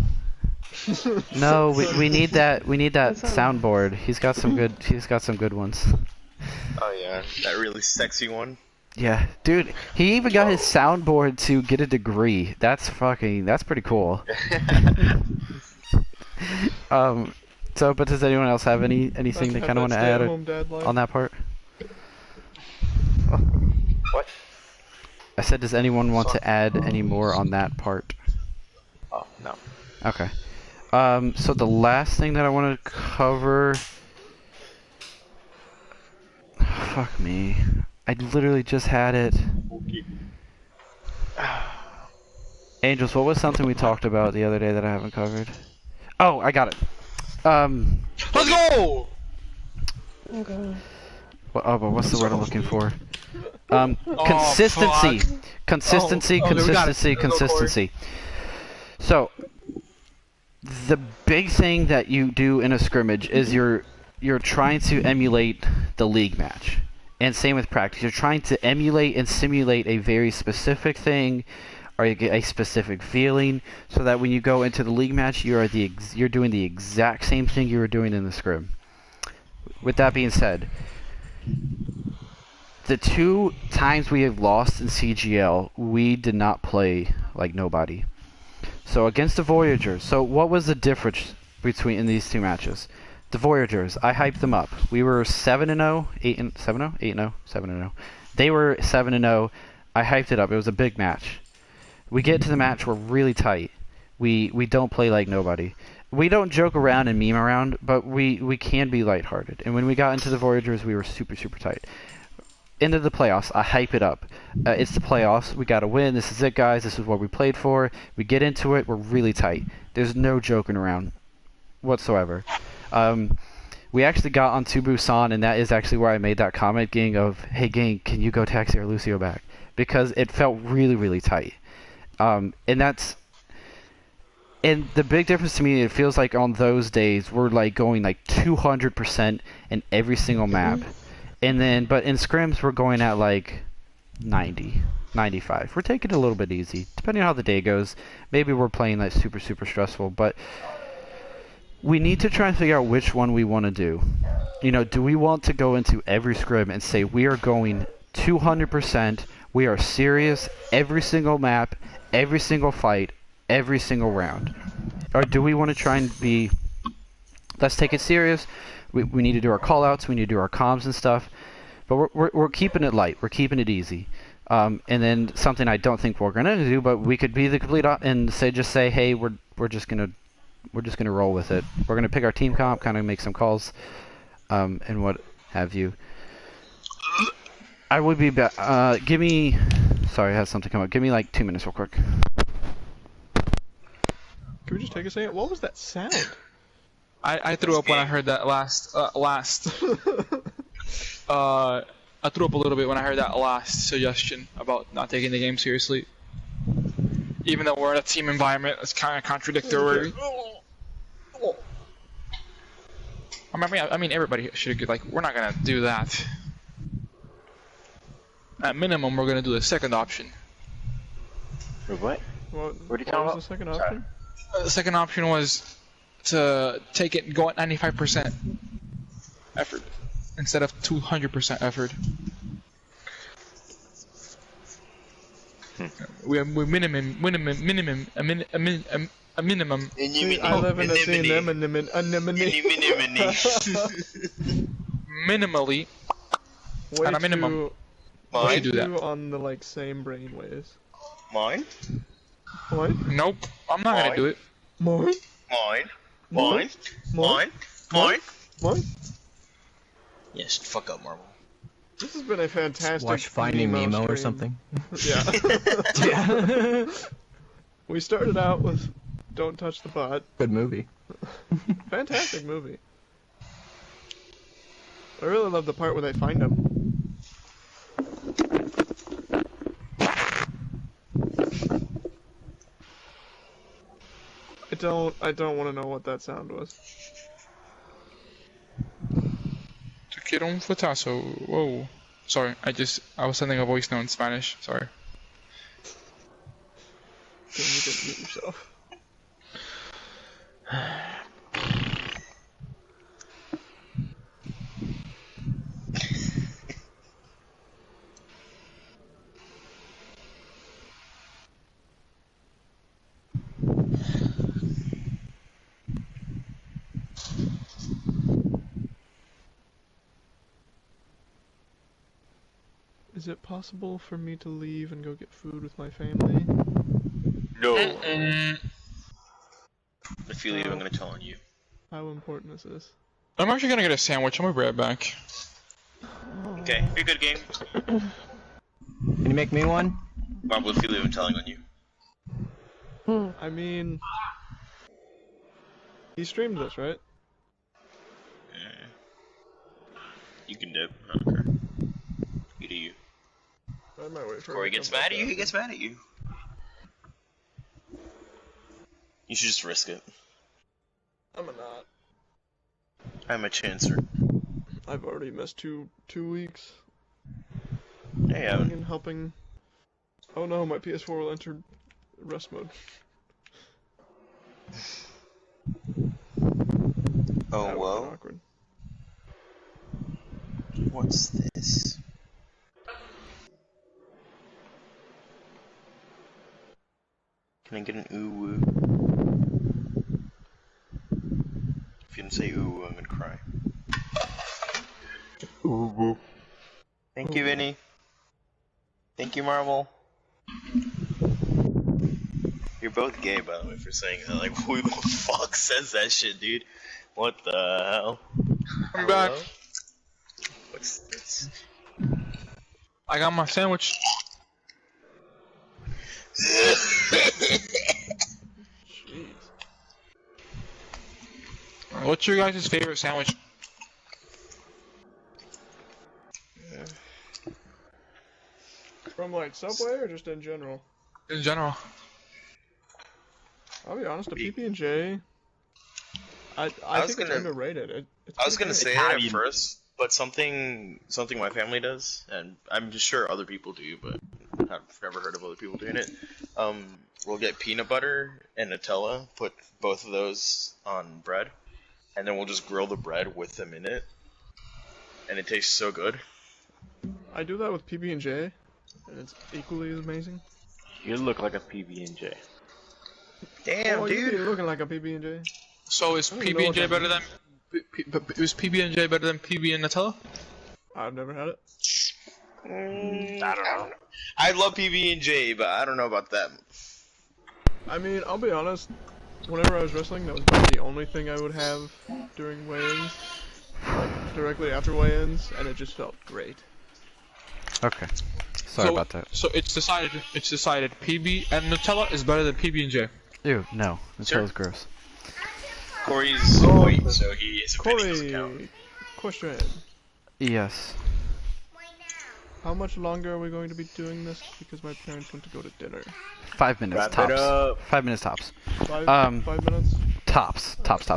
No, we need that soundboard. He's got some good ones. Oh yeah, that really sexy one. Yeah, dude, he even got his soundboard to get a degree. That's pretty cool. So, but does anyone else have anything they kind of want to add on that part? What? I said, does anyone want to add any more on that part? Oh, no. Okay. So the last thing that I want to cover... Fuck me. I literally just had it. Angels, what was something we talked about the other day that I haven't covered? Oh, I got it. Let's go! Okay. But what's the word I'm looking for? Consistency. Fuck. Consistency. So, the big thing that you do in a scrimmage is you're trying to emulate the league match. And same with practice. You're trying to emulate and simulate a very specific thing, or you get a specific feeling, so that when you go into the league match, you're doing the exact same thing you were doing in the scrim. With that being said, the 2 times we have lost in CGL, we did not play like Nohbdy. So against the Voyagers, so what was the difference in these 2 matches? The Voyagers, I hyped them up. We were 7-0, 7-0, 8-0, 7-0. They were 7-0. I hyped it up. It was a big match. We get to the match, we're really tight. We don't play like Nohbdy. We don't joke around and meme around, but we can be lighthearted. And when we got into the Voyagers, we were super, super tight. Into the playoffs, I hype it up. It's the playoffs. We gotta win. This is it, guys. This is what we played for. We get into it. We're really tight. There's no joking around whatsoever. We actually got on to Busan, and that is actually where I made that comment, gang, of, hey, gang, can you go taxi or Lucio back? Because it felt really, really tight. And the big difference to me, it feels like on those days, we're like going like 200% in every single map. And then, but in scrims, we're going at like 90, 95. We're taking it a little bit easy, depending on how the day goes. Maybe we're playing like super, super stressful, but we need to try and figure out which one we want to do. You know, do we want to go into every scrim and say we are going 200%, we are serious every single map, every single fight, every single round? Or do we want to try and be, let's take it serious, we need to do our callouts, we need to do our comms and stuff, but we're keeping it light, we're keeping it easy. And then something I don't think we're gonna do, but we could be the complete and just say, hey, we're just gonna roll with it. We're gonna pick our team comp, kind of make some calls, and what have you. I would be back. Give me. Sorry, I had something come up. Give me like 2 minutes, real quick. Can we just take a second? What was that sound? I threw up when I heard that last. I threw up a little bit when I heard that last suggestion about not taking the game seriously. Even though we're in a team environment, it's kind of contradictory. I mean, everybody should get, like, we're not gonna do that. At minimum, we're gonna do the second option. What? What What are you was talking the about? second option? The second option was to take it and go at 95% effort instead of 200% effort. We minimum a minimum. See, I live in a scene anemone. Minimally. Way At a minimum. too, Mine? way Do that. too on the like same brain waves. Mine? What? Nope. I'm not gonna do it. Mine? Mine? Mine? Mine? Mine? Mine? Yeah, shut the fuck up, Marvel. This has been a fantastic Watch Finding Nemo or stream. something. Yeah. Yeah. We started out with Don't Touch the Bot. Good movie. Fantastic movie. I really love the part where they find him. I don't want to know what that sound was. To quiero un fuetazo. Whoa. Sorry, I was sending a voice note in Spanish. Sorry. Then you didn't mute yourself. Is it possible for me to leave and go get food with my family? No. If you leave, I'm gonna tell on you. How important is this? I'm actually gonna get a sandwich. I'm gonna be right back. Okay, be a good game. Can you make me one? Marvel, if you leave, I'm telling on you. I mean... He streamed this, right? You can dip. I don't care. You do you. I might wait for Corey him to gets come mad back at you, up. he gets mad at you. You should just risk it. I'm a not. I'm a chancer. I've already missed two weeks. Hey, And helping. Oh no, my PS4 will enter rest mode. Oh, That would've been whoa. awkward. What's this? Can I get an ooh woo? If you didn't say ooh woo, I'm gonna cry. Ooh woo. Thank you, Vinny. Thank you, Marvel. You're both gay, by the way, for saying that. Like, who the fuck says that shit, dude? What the hell? I'm back. What's this? I got my sandwich. Jeez. What's your guys' favorite sandwich? From like Subway or just in general? In general. I'll be honest, a PB&J. I was think it's gonna- underrated. I was gonna pretty say good. that at first, but something my family does, and I'm just sure other people do, but I've never heard of other people doing it. We'll get peanut butter and Nutella, put both of those on bread, and then we'll just grill the bread with them in it, and it tastes so good. I do that with PB&J, and it's equally as amazing. You look like a PB&J. Damn, Oh, you be dude. looking like a PB&J. So is I don't even know what PB&J that better than means. is PB&J better than PB and Nutella? I've never had it. I don't know. I love PB&J, but I don't know about that. I mean, I'll be honest. Whenever I was wrestling, that was about the only thing I would have during weigh-ins, like directly after weigh-ins, and it just felt great. Okay. Sorry about that. So it's decided. PB and Nutella is better than PB&J. Ew, no. That Sure. feels gross. Corey's white, so his opinion doesn't count. Corey, question. Yes. How much longer are we going to be doing this? Because my parents went to go to dinner. 5 minutes Wrap it tops. up. 5 minutes tops. 5 minutes? Tops. Tops.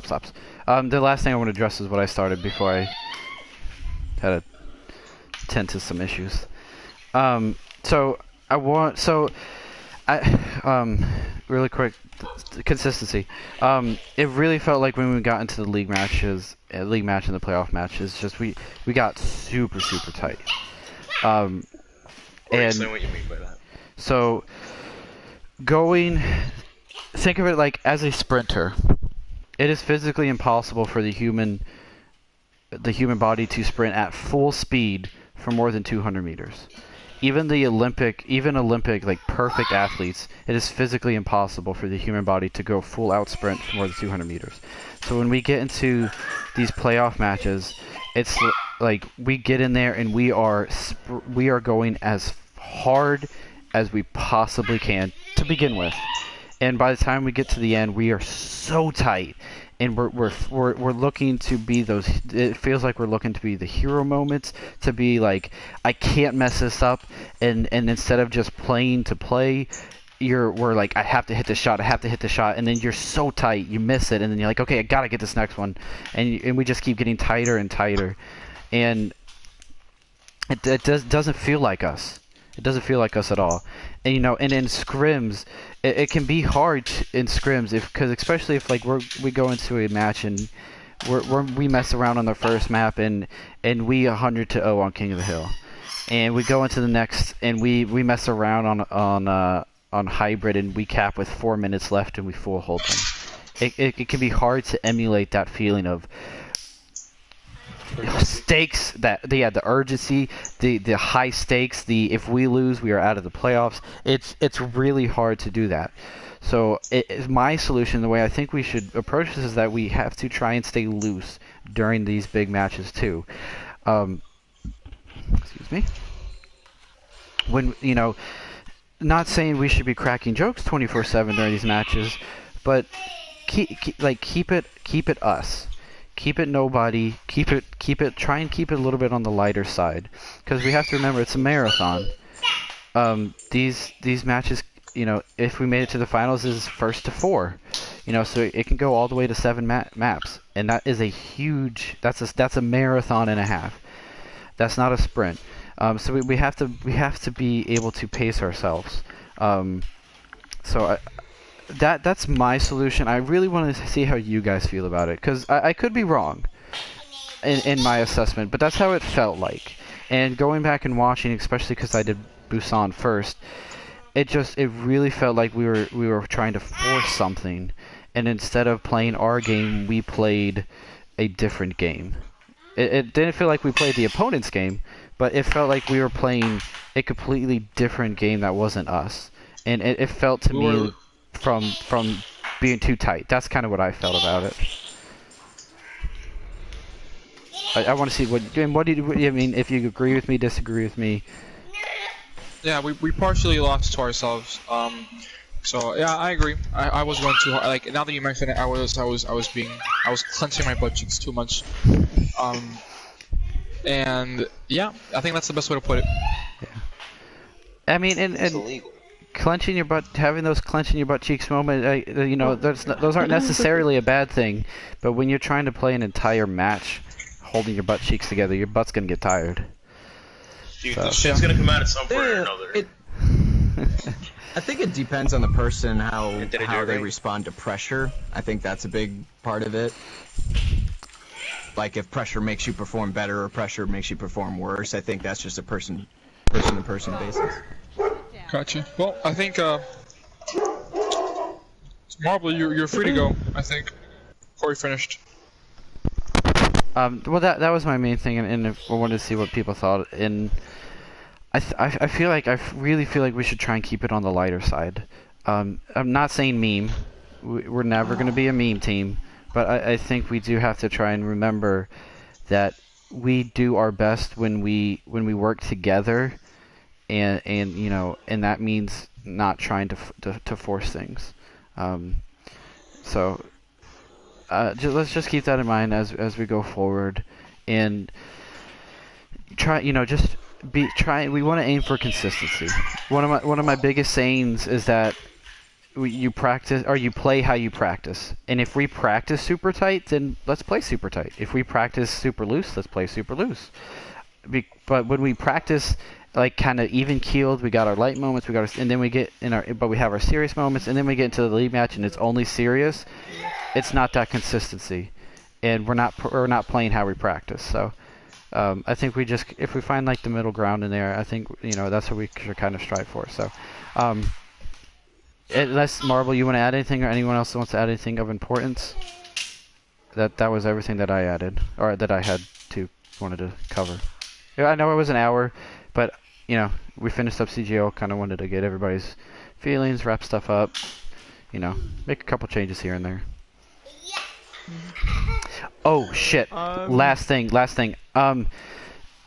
The last thing I want to address is what I started before I had to tend to some issues. really quick, consistency. It really felt like when we got into the league matches, league match and the playoff matches, just we got super tight. And Explain what you mean by that. so think of it like as a sprinter. It is physically impossible for the human body to sprint at full speed for more than 200 meters. Even Olympic like perfect athletes, it is physically impossible for the human body to go full out sprint for more than 200 meters. So when we get into these playoff matches, it's like we get in there and we are going as hard as we possibly can to begin with. And by the time we get to the end, we are so tight, and we're looking to be those. It feels like we're looking to be the hero moments, to be like, I can't mess this up, and instead of just playing to play, we're like, I have to hit the shot, and then you're so tight, you miss it, and then you're like, okay, I gotta get this next one, and we just keep getting tighter and tighter, and it doesn't feel like us. It doesn't feel like us at all. And and in scrims, it can be hard in scrims because especially if like we go into a match and we mess around on the first map and we 100-0 on King of the Hill, and we go into the next and we mess around on hybrid and we cap with 4 minutes left and we full hold them. It can be hard to emulate that feeling of stakes, the urgency, the high stakes, if we lose we are out of the playoffs. It's really hard to do that. So my solution, the way I think we should approach this, is that we have to try and stay loose during these big matches too. Excuse me. When not saying we should be cracking jokes 24/7 during these matches, but keep it us. Keep it Nohbdy. Try and keep it a little bit on the lighter side, because we have to remember it's a marathon. These matches, if we made it to the finals, is first to 4. So it can go all the way to 7 maps, and that is a huge. That's a marathon and a half. That's not a sprint. So we have to be able to pace ourselves. That's my solution. I really want to see how you guys feel about it, because I could be wrong in my assessment, but that's how it felt like. And going back and watching, especially because I did Busan first, it really felt like we were trying to force something, and instead of playing our game, we played a different game. It didn't feel like we played the opponent's game, but it felt like we were playing a completely different game that wasn't us, and it felt to me from being too tight. That's kind of what I felt about it. I want to see what I mean, if you agree with me, disagree with me. Yeah, we partially lost to ourselves. So yeah, I agree. I was going too hard. Like, now that you mention it, I was clenching my butt cheeks too much. And yeah, I think that's the best way to put it. Yeah. I mean, and clenching your butt, having those clenching your butt cheeks moment, those aren't necessarily a bad thing, but when you're trying to play an entire match holding your butt cheeks together, your butt's gonna get tired. Dude, the shit's gonna come out at some point or another. I think it depends on the person, how they respond to pressure. I think that's a big part of it. Like, if pressure makes you perform better or pressure makes you perform worse, I think that's just a person-to-person basis. Gotcha. Well, I think Marble, you're free to go. I think Corey finished. Well, that was my main thing, and if I wanted to see what people thought, and I feel like I really feel like we should try and keep it on the lighter side. I'm not saying meme. We're never going to be a meme team, but I think we do have to try and remember that we do our best when we work together, and that means not trying to force things. Let's just keep that in mind as we go forward, and try. We want to aim for consistency. One of my biggest sayings is that you practice, or you play how you practice. And if we practice super tight, then let's play super tight. If we practice super loose, let's play super loose. But when we practice like kind of even keeled. We got our light moments, and then we get but we have our serious moments, and then we get into the league match, and it's only serious. It's not that consistency, and we're not playing how we practice. So I think if we find like the middle ground in there, I think that's what we should kind of strive for. So unless Marble, you want to add anything, or anyone else wants to add anything of importance? That was everything that I added, or that I wanted to cover. Yeah, I know it was an hour, but we finished up CGO. Kind of wanted to get everybody's feelings, wrap stuff up, make a couple changes here and there. Oh shit! Last thing. I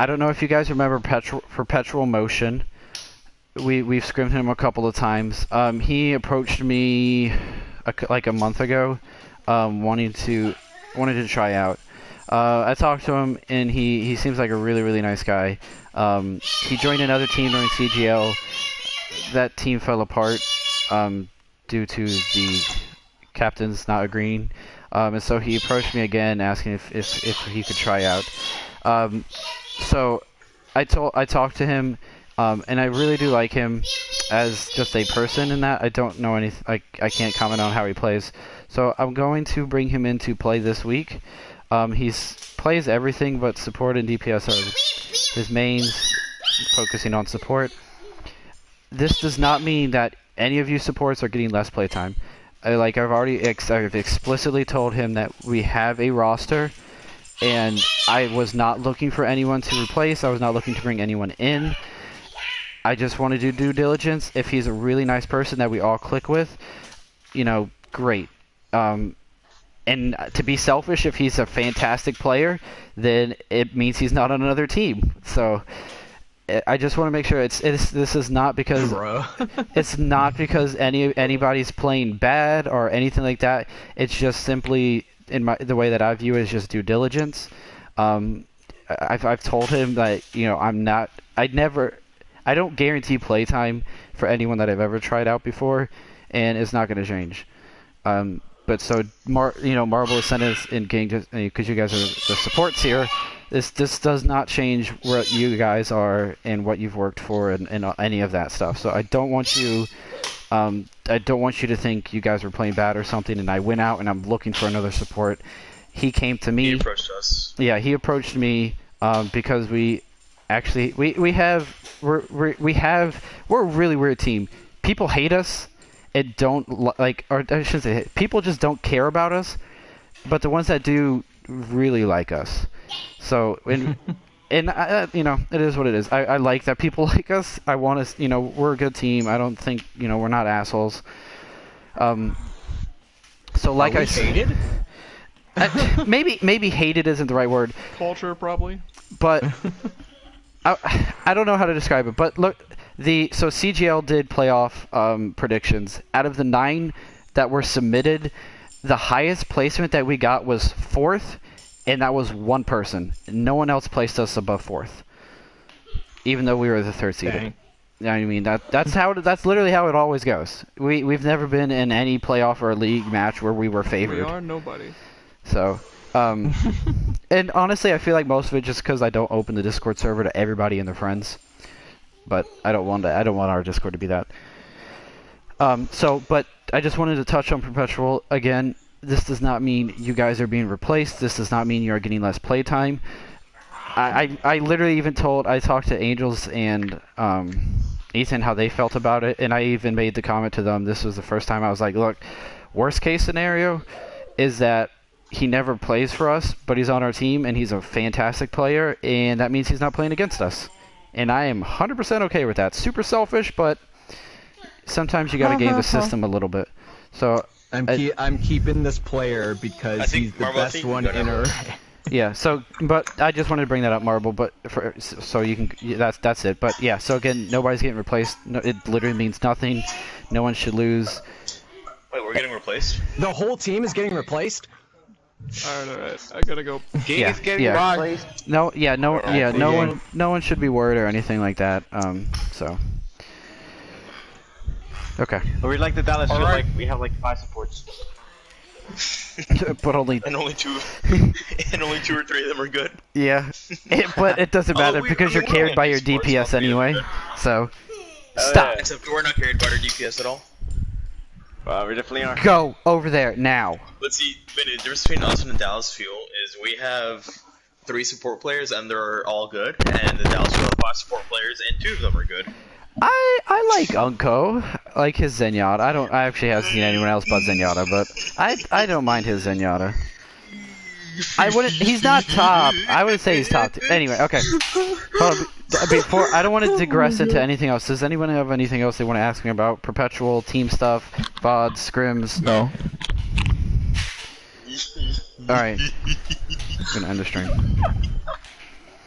don't know if you guys remember Perpetual Motion. We've scrimmed him a couple of times. He approached me like a month ago, wanted to try out. I talked to him, and he seems like a really, really nice guy. He joined another team during CGL. That team fell apart due to the captains not agreeing. And so he approached me again, asking if he could try out. So I talked to him, and I really do like him as just a person. In that I don't know anything. I can't comment on how he plays. So I'm going to bring him into play this week. He plays everything but support and DPS are his mains, focusing on support. This does not mean that any of you supports are getting less playtime. I've explicitly told him that we have a roster, and I was not looking for anyone to replace. I was not looking to bring anyone in. I just want to do due diligence. If he's a really nice person that we all click with, great. And to be selfish, if he's a fantastic player, then it means he's not on another team. So I just want to make sure this is not because it's not because anybody's playing bad or anything like that. It's just simply the way that I view it is just due diligence. I've told him that I don't guarantee playtime for anyone that I've ever tried out before, and it's not going to change. But so Marble is sent us in game because you guys are the supports here. This does not change what you guys are and what you've worked for and any of that stuff. So I don't want you to think you guys were playing bad or something. And I went out and I'm looking for another support. He came to me. He approached us. Yeah, he approached me because we're a really weird team. People hate us. It don't or I shouldn't say hate. People just don't care about us, but the ones that do really like us. So and it is what it is. I like that people like us. I want us. We're a good team. I don't think we're not assholes. So like I said, maybe hated isn't the right word. Culture probably. But I don't know how to describe it. But look. So CGL did playoff predictions. Out of the 9 that were submitted, the highest placement that we got was 4th, and that was one person. No one else placed us above 4th, even though we were the 3rd seeded. I mean that's literally how it always goes. We've never been in any playoff or league match where we were favored. We are nobody. So. And honestly, I feel like most of it just because I don't open the Discord server to everybody and their friends. But I don't want our Discord to be that. But I just wanted to touch on Perpetual again. This does not mean you guys are being replaced. This does not mean you are getting less playtime. I literally even talked to Angels and Ethan how they felt about it, and I even made the comment to them. This was the first time I was like, look, worst case scenario is that he never plays for us, but he's on our team and he's a fantastic player, and that means he's not playing against us. And I am 100% okay with that. Super selfish, but sometimes you got to game the system a little bit. So I'm keeping this player because he's the best one in our. Yeah. So, but I just wanted to bring that up, Marble. But so you can. That's it. But yeah. So again, nobody's getting replaced. No, it literally means nothing. No one should lose. Wait, we're getting replaced? The whole team is getting replaced. Alright, I gotta go. Game is getting replaced. No one should be worried or anything like that. So. Okay. But we like the Dallas. We have like 5 supports. but only and only two or three of them are good. Yeah, but it doesn't matter because you're carried by your DPS anyway. So stop. Yeah. Except we're not carried by our DPS at all. We definitely are. Go over there now. But see, the difference between us and the Dallas Fuel is we have 3 support players and they're all good, and the Dallas Fuel have 5 support players and 2 of them are good. I like Unko, I like his Zenyatta. I actually haven't seen anyone else but Zenyatta, but I don't mind his Zenyatta. I wouldn't. He's not top. I would say he's top. Anyway, okay. Hold on. Before I don't want to digress into anything else. Does anyone have anything else they want to ask me about? Perpetual team stuff, VODs, scrims? No. All right. I'm gonna end the stream.